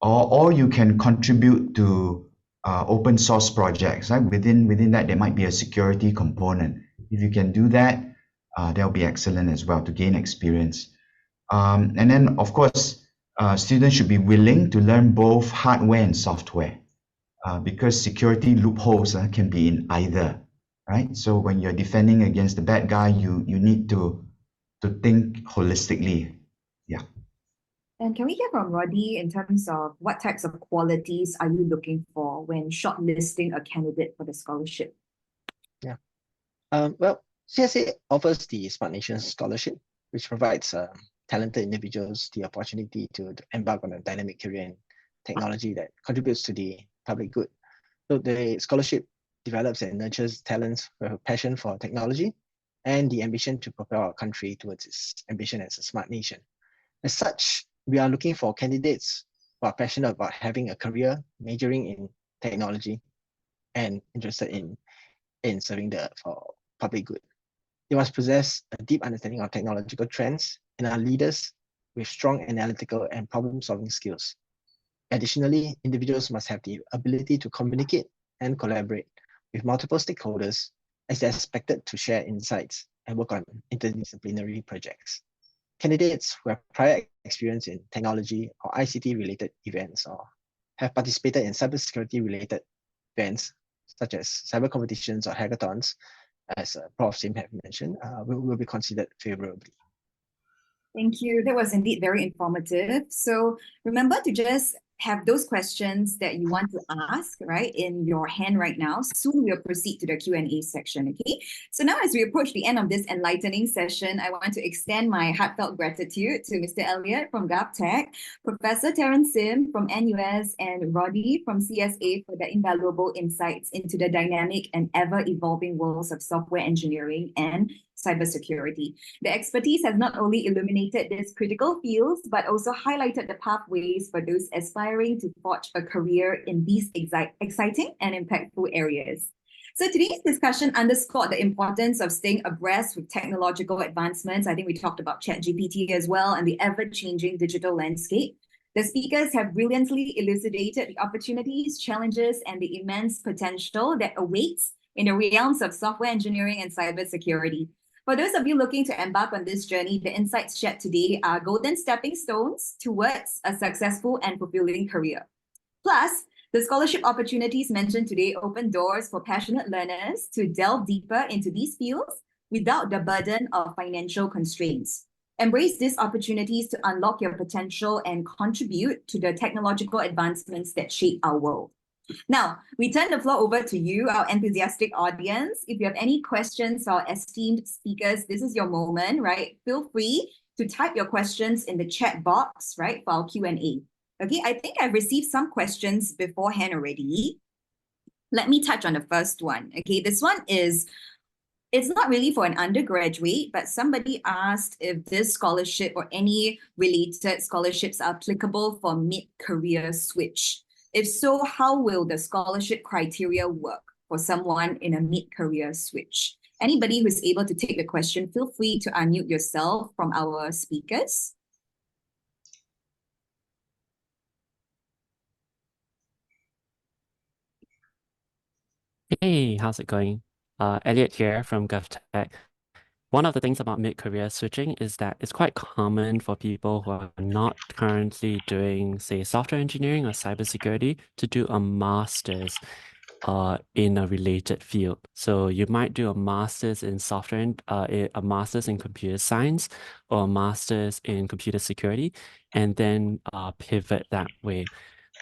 Speaker 3: Or you can contribute to open source projects. Right? Within that, there might be a security component. If you can do that, that'll be excellent as well to gain experience. And then, of course, students should be willing to learn both hardware and software because security loopholes can be in either, right? So when you're defending against the bad guy, you need to think holistically. Yeah.
Speaker 1: And can we hear from Roddy in terms of what types of qualities are you looking for when shortlisting a candidate for the scholarship?
Speaker 4: Yeah. Well, CSA offers the Smart Nation Scholarship, which provides talented individuals the opportunity to embark on a dynamic career in technology that contributes to the public good. So the scholarship develops and nurtures talents with a passion for technology and the ambition to propel our country towards its ambition as a smart nation. As such, we are looking for candidates who are passionate about having a career majoring in technology and interested in serving for public good. They must possess a deep understanding of technological trends and are leaders with strong analytical and problem-solving skills. Additionally, individuals must have the ability to communicate and collaborate with multiple stakeholders as they're expected to share insights and work on interdisciplinary projects. Candidates who have prior experience in technology or ICT-related events or have participated in cybersecurity-related events, such as cyber competitions or hackathons, as Prof. Sim have mentioned, will be considered favorably.
Speaker 1: Thank you. That was indeed very informative. So remember to just have those questions that you want to ask, right, in your hand right now. Soon we'll proceed to the Q&A section, okay? So now as we approach the end of this enlightening session, I want to extend my heartfelt gratitude to Mr. Elliot from GovTech, Professor Terence Sim from NUS, and Roddy from CSA for their invaluable insights into the dynamic and ever-evolving worlds of software engineering and cybersecurity. The expertise has not only illuminated these critical fields, but also highlighted the pathways for those aspiring to forge a career in these exciting and impactful areas. So today's discussion underscored the importance of staying abreast with technological advancements. I think we talked about ChatGPT as well and the ever-changing digital landscape. The speakers have brilliantly elucidated the opportunities, challenges, and the immense potential that awaits in the realms of software engineering and cybersecurity. For those of you looking to embark on this journey, the insights shared today are golden stepping stones towards a successful and fulfilling career. Plus, the scholarship opportunities mentioned today open doors for passionate learners to delve deeper into these fields without the burden of financial constraints. Embrace these opportunities to unlock your potential and contribute to the technological advancements that shape our world. Now, we turn the floor over to you, our enthusiastic audience. If you have any questions for our esteemed speakers, this is your moment, right? Feel free to type your questions in the chat box, right, for our Q&A. Okay, I think I've received some questions beforehand already. Let me touch on the first one. Okay, this one is, it's not really for an undergraduate, but somebody asked if this scholarship or any related scholarships are applicable for mid-career switch. If so, how will the scholarship criteria work for someone in a mid-career switch? Anybody who's able to take the question, feel free to unmute yourself from our speakers.
Speaker 2: Hey, how's it going? Elliot here from GovTech. One of the things about mid-career switching is that it's quite common for people who are not currently doing, say, software engineering or cybersecurity to do a master's in a related field. So you might do a master's in software, a master's in computer science or a master's in computer security, and then pivot that way.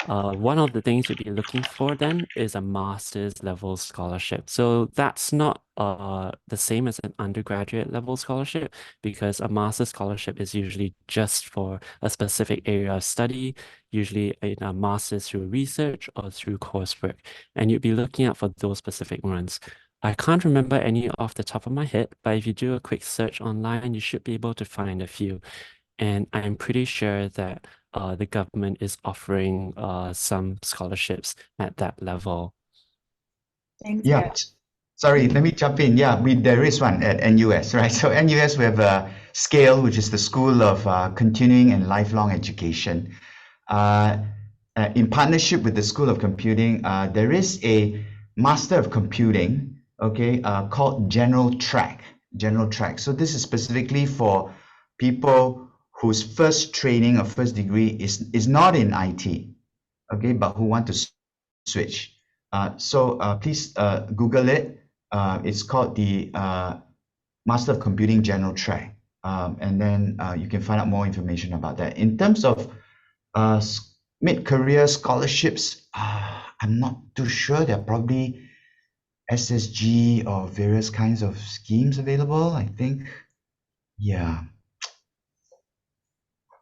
Speaker 2: One of the things you'd be looking for then is a master's level scholarship. So that's not the same as an undergraduate level scholarship because a master's scholarship is usually just for a specific area of study, usually in a master's through research or through coursework. And you'd be looking out for those specific ones. I can't remember any off the top of my head, but if you do a quick search online, you should be able to find a few. And I'm pretty sure that the government is offering some scholarships at that level.
Speaker 1: Thanks,
Speaker 3: Yeah.
Speaker 1: Kat.
Speaker 3: Sorry, let me jump in. Yeah, there is one at NUS, right? So NUS, we have a SCALE, which is the School of Continuing and Lifelong Education. In partnership with the School of Computing, there is a Master of Computing, okay, called General Track. General Track. So this is specifically for people whose first training or first degree is not in IT, okay, but who want to switch. So please Google it. It's called the Master of Computing General Track. And then you can find out more information about that. In terms of mid-career scholarships, I'm not too sure. There are probably SSG or various kinds of schemes available, I think. Yeah.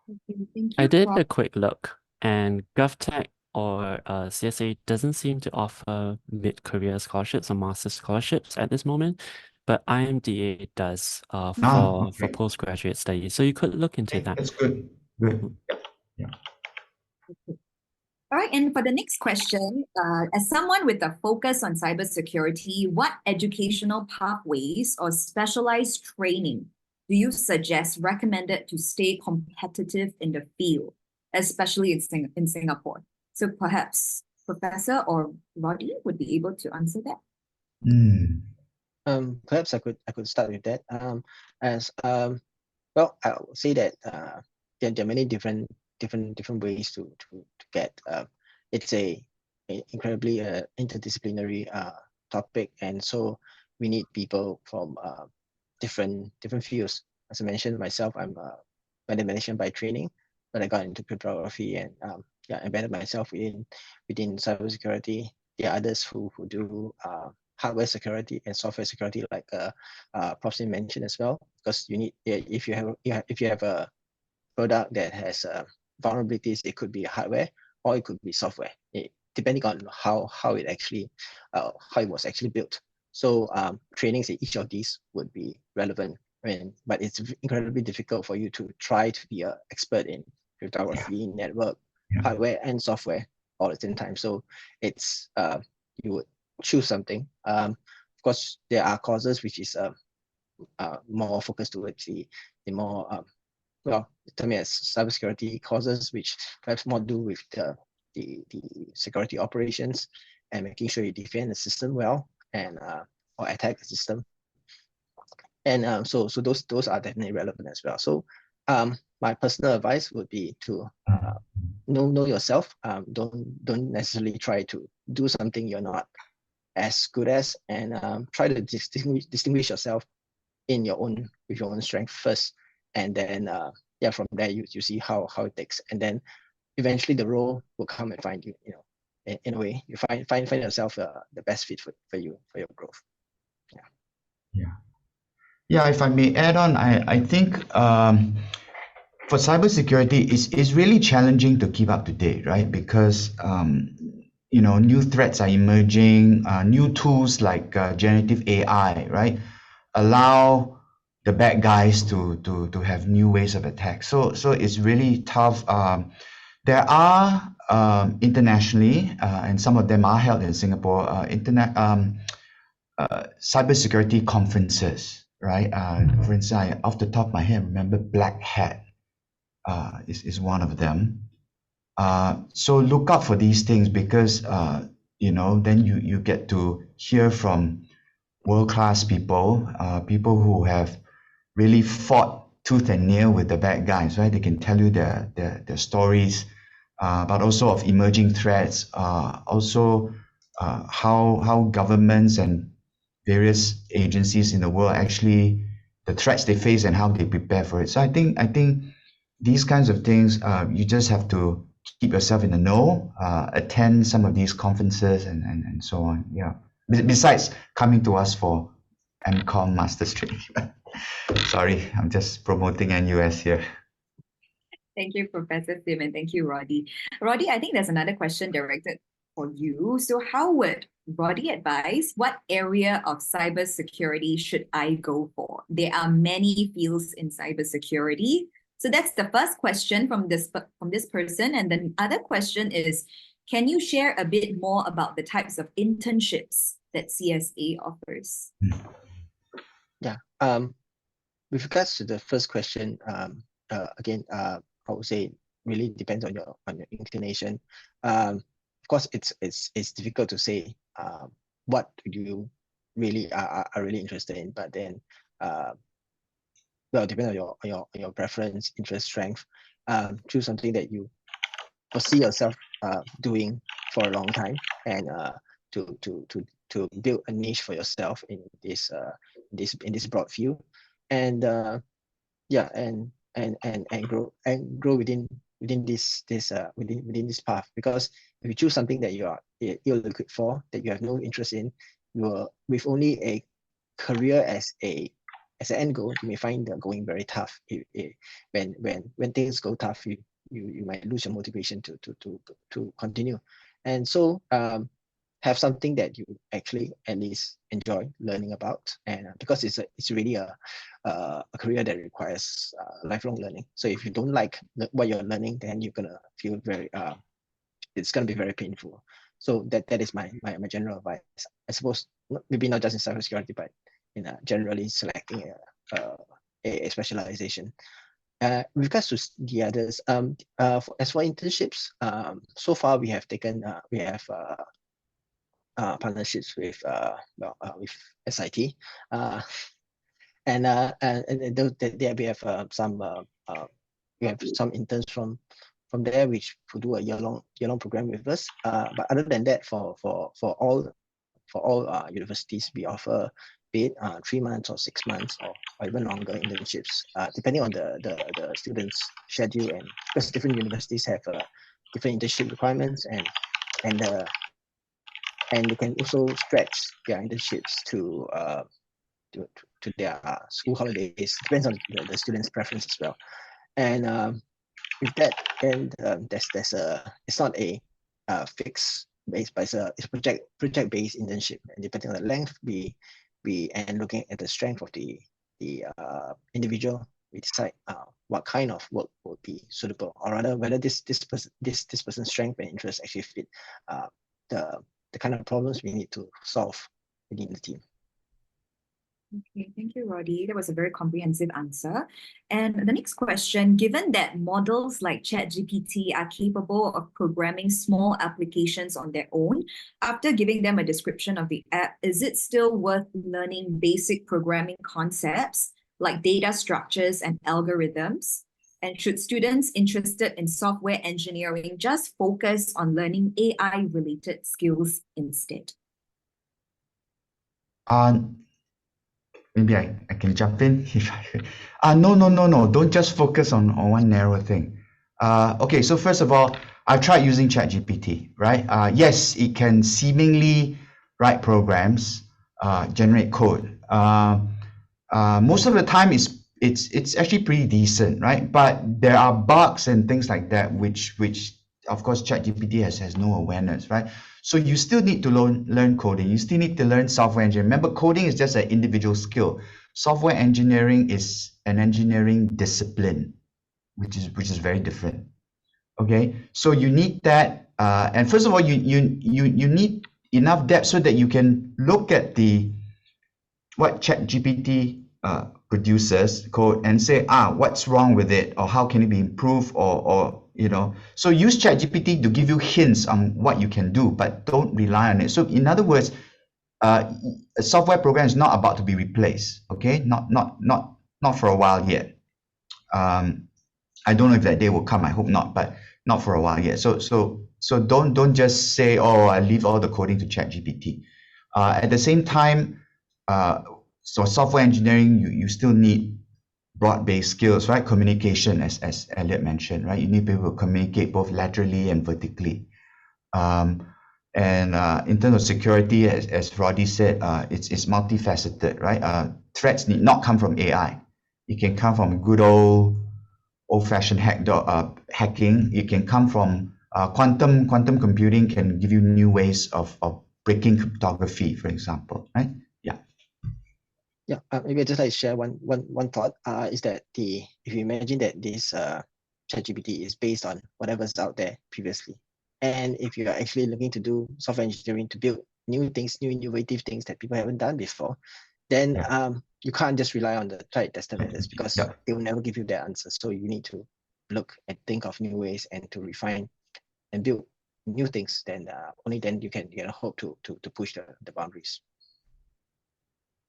Speaker 1: Okay, thank
Speaker 2: I
Speaker 1: you,
Speaker 2: did
Speaker 1: Rob.
Speaker 2: a quick look, and GovTech or CSA doesn't seem to offer mid-career scholarships or master scholarships at this moment, but IMDA does for
Speaker 3: Okay.
Speaker 2: postgraduate studies. So you could look into
Speaker 3: Okay,
Speaker 2: that.
Speaker 3: that's good. Good.
Speaker 2: Mhm.
Speaker 3: Yeah.
Speaker 1: All right, and for the next question, as someone with a focus on cybersecurity, what educational pathways or specialized training do you suggest recommended to stay competitive in the field, especially in Singapore? So perhaps Professor or Roddy would be able to answer that.
Speaker 4: Perhaps I could start with that. As well, I would say that there are many different ways to get. It's a incredibly interdisciplinary topic, and so we need people from different fields. As I mentioned myself, I'm a mathematician by training, but I got into cryptography and embedded myself within cybersecurity. There are others who do hardware security and software security, like Prof. mentioned as well, because you need, if you have a product that has vulnerabilities, it could be hardware or it could be software, depending on how it actually how it was actually built. So trainings in each of these would be relevant. But it's incredibly difficult for you to try to be an expert in cryptography, network, hardware, and software all at the same time. So it's you would choose something. Of course, there are courses which is more focused towards the more well, term as cybersecurity courses, which perhaps more do with the security operations and making sure you defend the system well and or attack the system. And so those are definitely relevant as well. So my personal advice would be to know yourself. Don't necessarily try to do something you're not as good as, and try to distinguish yourself in your own with your own strength first, and then from there you see how it takes, and then eventually the role will come and find you. In a way, you find yourself the best fit for you, for your growth.
Speaker 3: Yeah, if I may add on, I think for cybersecurity, it's really challenging to keep up to date, right? Because new threats are emerging, new tools like generative AI, right, allow the bad guys to have new ways of attack. So it's really tough. There are internationally, and some of them are held in Singapore, cybersecurity conferences, right? For instance, off the top of my head, remember Black Hat is one of them. So look out for these things, because then you get to hear from world-class people, people who have really fought tooth and nail with the bad guys, right? They can tell you their stories, but also of emerging threats, also how governments and various agencies in the world actually, the threats they face and how they prepare for it. So I think these kinds of things, you just have to keep yourself in the know, attend some of these conferences and so on. Yeah. Besides coming to us for MCOM Master's Training. Sorry, I'm just promoting NUS here.
Speaker 1: Thank you, Professor Sim, and thank you, Roddy. Roddy, I think there's another question directed for you. So how would Roddy advise, what area of cybersecurity should I go for? There are many fields in cybersecurity. So that's the first question from this person. And the other question is, can you share a bit more about the types of internships that CSA offers?
Speaker 4: Yeah. With regards to the first question, again, I would say it really depends on your inclination. Of course, it's difficult to say what you really are really interested in, but then well, depending on your preference, interest, strength, choose something that you foresee yourself doing for a long time, and to build a niche for yourself in this broad field, and yeah, and grow within this path. Because if you choose something that you're ill-equipped for, that you have no interest in, you're with only a career as an end goal, you may find that going very tough. When things go tough, you might lose your motivation to continue. And so have something that you actually at least enjoy learning about, and because it's really a career that requires lifelong learning. So if you don't like what you're learning, then you're gonna feel very it's gonna be very painful. So that is my general advice. I suppose maybe not just in cybersecurity, but in generally selecting a specialization. With regards to the others, as for internships, so far we have taken partnerships with SIT, and there we have some interns from there which will do a year-long program with us. But other than that, for all universities, we offer be it 3 months or 6 months or even longer internships, depending on the student's schedule, and because different universities have different internship requirements, and they can also stretch their internships to their school holidays. Depends on the student's preference as well. And with that, then it's not a fixed base, but it's a project based internship, and depending on the length, we and looking at the strength of the individual, we decide what kind of work would be suitable, or rather whether this person's strength and interest actually fit the kind of problems we need to solve within the team.
Speaker 1: Okay, thank you, Roddy. That was a very comprehensive answer. And the next question, given that models like ChatGPT are capable of programming small applications on their own, after giving them a description of the app, is it still worth learning basic programming concepts like data structures and algorithms? And should students interested in software engineering just focus on learning AI-related skills instead?
Speaker 3: Maybe I can jump in if I could. No. Don't just focus on one narrow thing. Okay, so first of all, I've tried using ChatGPT, right? Yes, it can seemingly write programs, generate code. Most of the time, it's actually pretty decent, right? But there are bugs and things like that, which of course ChatGPT has no awareness, right? So you still need to learn coding. You still need to learn software engineering. Remember, coding is just an individual skill. Software engineering is an engineering discipline, which is very different. Okay, so you need that, and first of all, you need enough depth so that you can look at what ChatGPT produces code and say, what's wrong with it, or how can it be improved, or so use ChatGPT to give you hints on what you can do, but don't rely on it. So in other words, a software program is not about to be replaced. Okay, not for a while yet. I don't know if that day will come. I hope not, but not for a while yet. So don't just say, I leave all the coding to ChatGPT. At the same time, so software engineering, you still need broad-based skills, right? Communication, as Elliot mentioned, right? You need to be able to communicate both laterally and vertically. And in terms of security, as Roddy said, it's multifaceted, right? Threats need not come from AI. It can come from good old-fashioned hacking. It can come from quantum computing. Can give you new ways of breaking cryptography, for example, right?
Speaker 4: Yeah, maybe I just like to share one thought. Is that if you imagine that this ChatGPT is based on whatever's out there previously, and if you are actually looking to do software engineering to build new things, new innovative things that people haven't done before, then you can't just rely on the tried tested methods because
Speaker 3: Yeah.
Speaker 4: they will never give you that answer. So you need to look and think of new ways and to refine and build new things. Then only then you can hope to push the boundaries.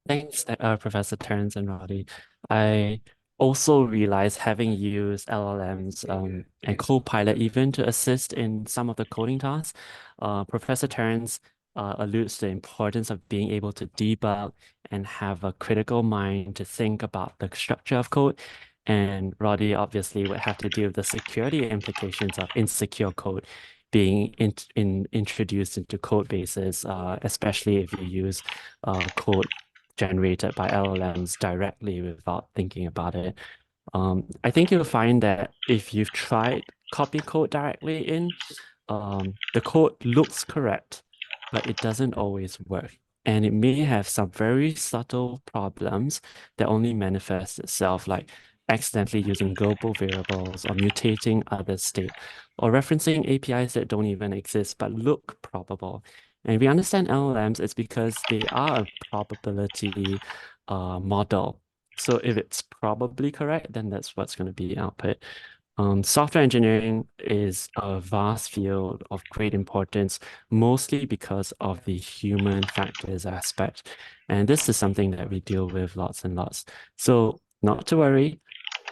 Speaker 2: Thanks, Professor Terence and Roddy. I also realized having used LLMs and Copilot even to assist in some of the coding tasks, Professor Terence alludes to the importance of being able to debug and have a critical mind to think about the structure of code. And Roddy obviously would have to deal with the security implications of insecure code being introduced into code bases, especially if you use code generated by LLMs directly without thinking about it. I think you'll find that if you've tried copy code directly in, the code looks correct, but it doesn't always work. And it may have some very subtle problems that only manifest itself, like accidentally using global variables or mutating other state or referencing APIs that don't even exist but look probable. And we understand LLMs, it's because they are a probability model. So if it's probably correct, then that's what's going to be output. Software engineering is a vast field of great importance, mostly because of the human factors aspect. And this is something that we deal with lots and lots. So not to worry,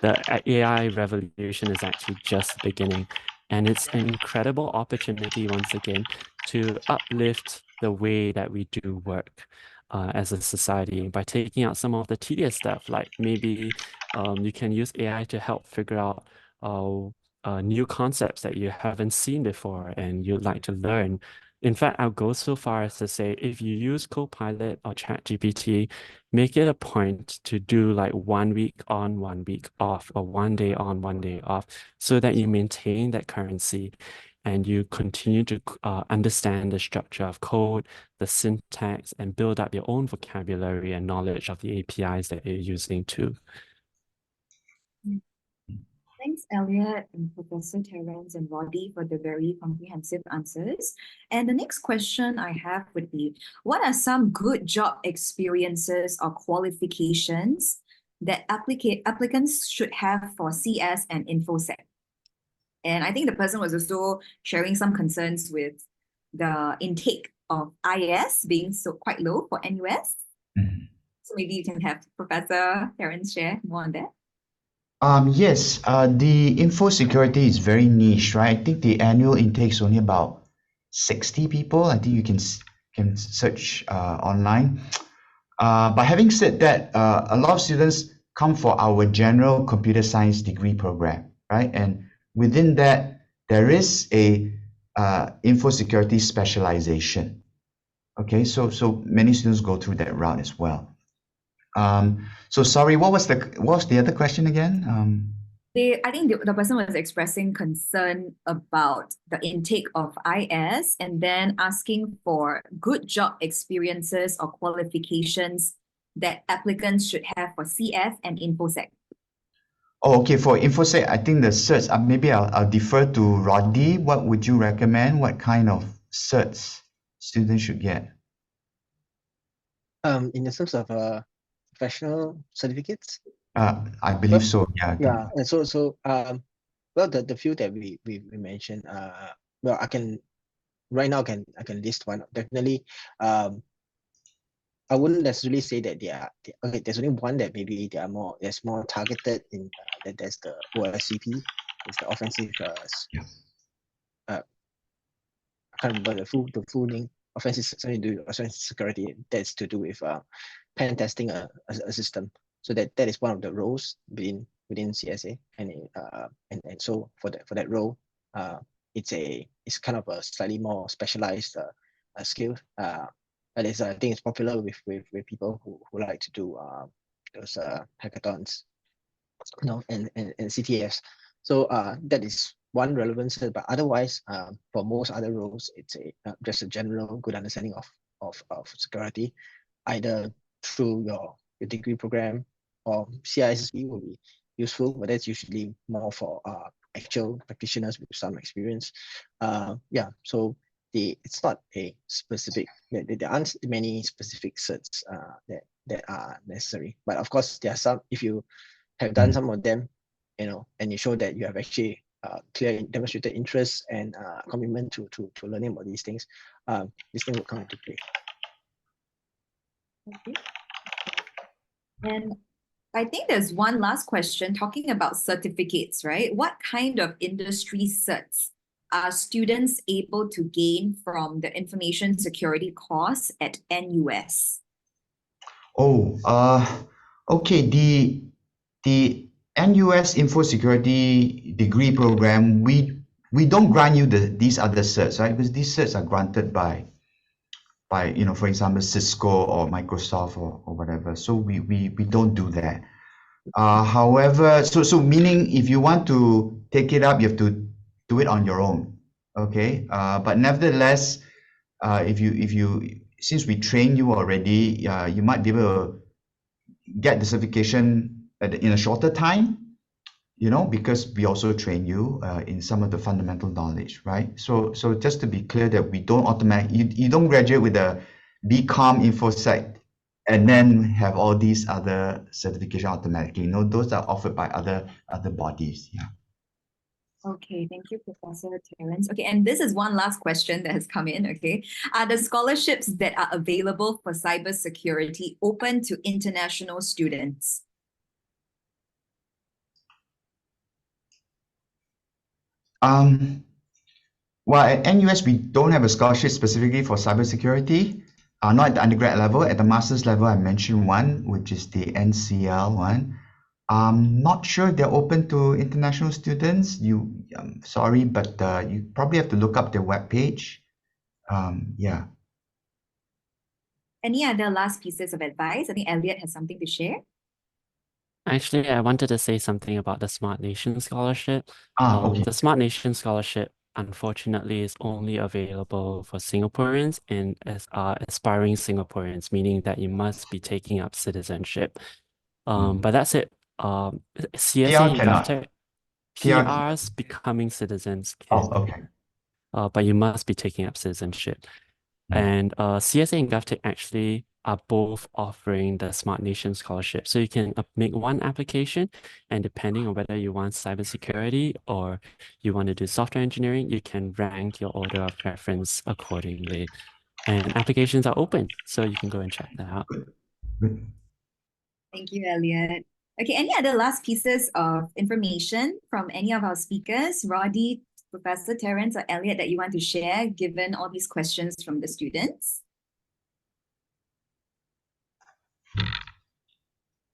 Speaker 2: the AI revolution is actually just the beginning. And it's an incredible opportunity, once again, to uplift the way that we do work as a society by taking out some of the tedious stuff. Like maybe you can use AI to help figure out new concepts that you haven't seen before and you'd like to learn. In fact, I'll go so far as to say if you use Copilot or ChatGPT, make it a point to do like 1 week on, 1 week off, or 1 day on, 1 day off, so that you maintain that currency and you continue to understand the structure of code, the syntax, and build up your own vocabulary and knowledge of the APIs that you're using too.
Speaker 1: Thanks, Elliot and Professor Terence and Roddy for the very comprehensive answers. And the next question I have would be, what are some good job experiences or qualifications that applicants should have for CS and InfoSec? And I think the person was also sharing some concerns with the intake of IS being so quite low for NUS.
Speaker 3: Mhm.
Speaker 1: So maybe you can have Professor Terence share more on that.
Speaker 3: Yes, the info security is very niche, right? I think the annual intake is only about 60 people. I think you can search online. But having said that, a lot of students come for our general computer science degree program, right? And within that, there is a info security specialization. Okay, so many students go through that route as well. So sorry, what was the other question again?
Speaker 1: I think the person was expressing concern about the intake of IS and then asking for good job experiences or qualifications that applicants should have for CF and InfoSec.
Speaker 3: Oh, okay. For InfoSec, I think the certs, maybe I'll defer to Roddy. What would you recommend? What kind of certs students should get?
Speaker 4: In the terms of professional certificates.
Speaker 3: I believe so. Yeah. I think.
Speaker 4: Yeah, and so well, the few that we mentioned, well, I can right now I can list one. Definitely, I wouldn't necessarily say that okay. There's only one that maybe there's more targeted in that. There's the OSCP, it's the offensive
Speaker 3: Yeah.
Speaker 4: I can't remember the full name. Offensive something to do with offensive security. That's to do with pen testing a system. So that is one of the roles within CSA, and so for that role, it's kind of a slightly more specialized skill. But I think it's popular with people who like to do those hackathons, and CTFs. So that is one relevance, but otherwise, for most other roles, it's just a general good understanding of security, either through your degree program or CISSP will be useful, but that's usually more for actual practitioners with some experience. Yeah, so it's not a specific, there aren't many specific certs that are necessary. But of course, there are some, if you have done some of them, and you show that you have actually clear demonstrated interest and commitment to learning about these things, this thing will come into play.
Speaker 1: Okay. And I think there's one last question talking about certificates, right? What kind of industry certs are students able to gain from the information security course at NUS?
Speaker 3: Oh, okay. The NUS Info Security degree program, we don't grant you these other certs, right? Because these certs are granted by for example, Cisco or Microsoft or whatever. So we don't do that. However, so meaning if you want to take it up, you have to do it on your own. Okay. But nevertheless, if you since we train you already, you might be able to get the certification in a shorter time, because we also train you in some of the fundamental knowledge, right? So just to be clear that we don't you don't graduate with a BCom InfoSec and then have all these other certification automatically. Those are offered by other bodies. Yeah.
Speaker 1: Okay, thank you, Professor Terence. Okay, and this is one last question that has come in, okay? Are the scholarships that are available for cybersecurity open to international students?
Speaker 3: Well, at NUS, we don't have a scholarship specifically for cybersecurity. Not at the undergrad level. At the master's level, I mentioned one, which is the NCL one. I'm not sure if they're open to international students. Sorry, but you probably have to look up their webpage. Yeah.
Speaker 1: Any other last pieces of advice? I think Elliot has something to share.
Speaker 2: Actually, I wanted to say something about the Smart Nation Scholarship.
Speaker 3: Okay.
Speaker 2: The Smart Nation Scholarship, unfortunately, is only available for Singaporeans and as aspiring Singaporeans, meaning that you must be taking up citizenship. But that's it. CSA
Speaker 3: PR
Speaker 2: and
Speaker 3: cannot.
Speaker 2: GovTech,
Speaker 3: PR.
Speaker 2: PRs becoming citizens
Speaker 3: Oh,
Speaker 2: can,
Speaker 3: okay.
Speaker 2: but you must be taking up citizenship. And CSA and GovTech actually are both offering the Smart Nation Scholarship. So you can make one application, and depending on whether you want cybersecurity or you want to do software engineering, you can rank your order of preference accordingly. And applications are open, so you can go and check that out.
Speaker 3: Good.
Speaker 1: Thank you, Elliot. Okay, any other last pieces of information from any of our speakers, Roddy, Professor Terence, or Elliot, that you want to share, given all these questions from the students?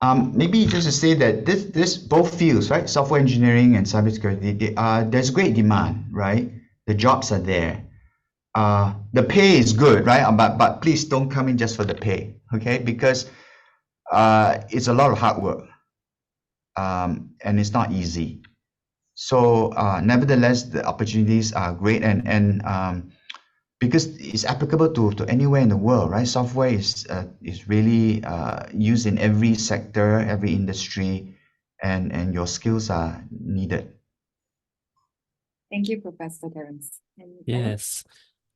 Speaker 3: Maybe just to say that this both fields, right? Software engineering and cybersecurity, there's great demand, right? The jobs are there. The pay is good, right? But please don't come in just for the pay, okay? Because it's a lot of hard work, and it's not easy. So nevertheless, the opportunities are great, and because it's applicable to anywhere in the world, right? Software is really used in every sector, every industry, and your skills are needed.
Speaker 1: Thank you, Professor Terence. And
Speaker 2: Yes.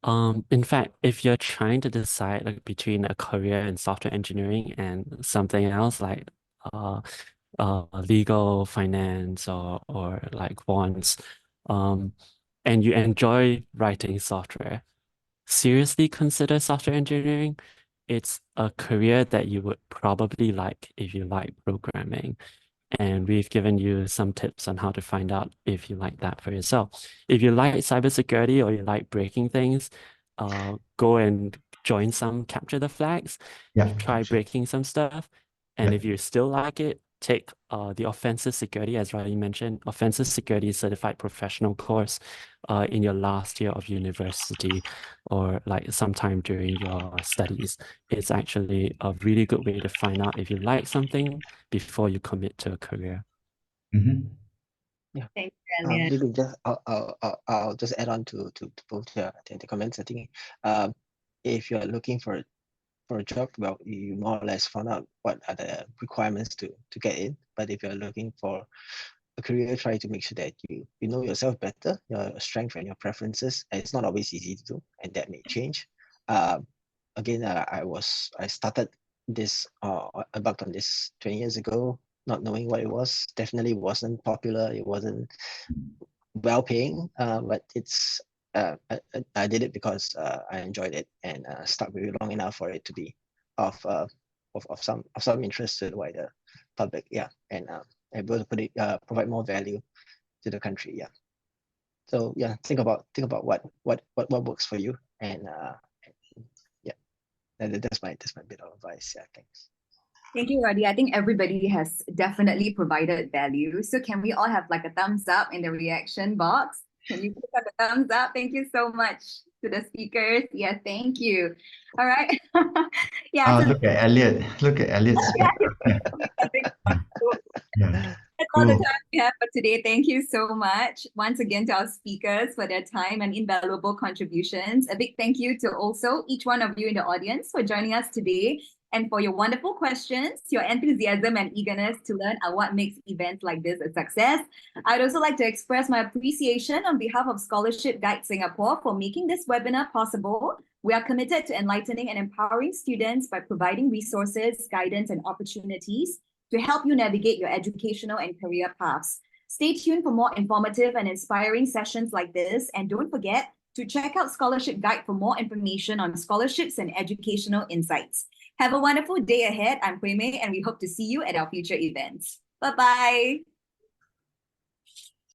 Speaker 2: In fact, if you're trying to decide like between a career in software engineering and something else like legal, finance, or like bonds, and you enjoy writing software, seriously consider software engineering. It's a career that you would probably like if you like programming. And we've given you some tips on how to find out if you like that for yourself. If you like cybersecurity or you like breaking things, go and join some capture the flags,
Speaker 3: Yeah.
Speaker 2: try breaking some stuff. And
Speaker 3: Yeah.
Speaker 2: if you still like it, take the offensive security, as Riley mentioned, offensive security certified professional course in your last year of university or like sometime during your studies. It's actually a really good way to find out if you like something before you commit to a career.
Speaker 3: Mm-hmm.
Speaker 4: Yeah.
Speaker 1: thank you, Elliot.
Speaker 4: Maybe just I'll just add on to both the comments. I think if you're looking for a job, well, you more or less found out what are the requirements to get in. But if you're looking for a career, try to make sure that you know yourself better, your strengths and your preferences. And it's not always easy to do, and that may change. Again, I started this embarked on this 20 years ago, not knowing what it was. Definitely wasn't popular. It wasn't well paying, but it's I did it because I enjoyed it and stuck with it long enough for it to be of some interest to the wider public. Yeah, and able to provide more value to the country. Yeah. So yeah, think about what works for you, and yeah, that's my bit of advice. Yeah, thanks.
Speaker 1: Thank you, Roddy. I think everybody has definitely provided value. So can we all have like a thumbs up in the reaction box? Can you click on the thumbs up? Thank you so much to the speakers. Yeah, thank you. All right. Yeah. So
Speaker 3: Look at Elliot. Look at Elliot's background. Yeah.
Speaker 1: that's all the
Speaker 3: Cool.
Speaker 1: time we have for today. Thank you so much once again to our speakers for their time and invaluable contributions. A big thank you to also each one of you in the audience for joining us today and for your wonderful questions. Your enthusiasm and eagerness to learn are what makes events like this a success. I'd also like to express my appreciation on behalf of Scholarship Guide Singapore for making this webinar possible. We are committed to enlightening and empowering students by providing resources, guidance, and opportunities to help you navigate your educational and career paths. Stay tuned for more informative and inspiring sessions like this, and don't forget to check out Scholarship Guide for more information on scholarships and educational insights. Have a wonderful day ahead. I'm Hui Mei, and we hope to see you at our future events. Bye-bye.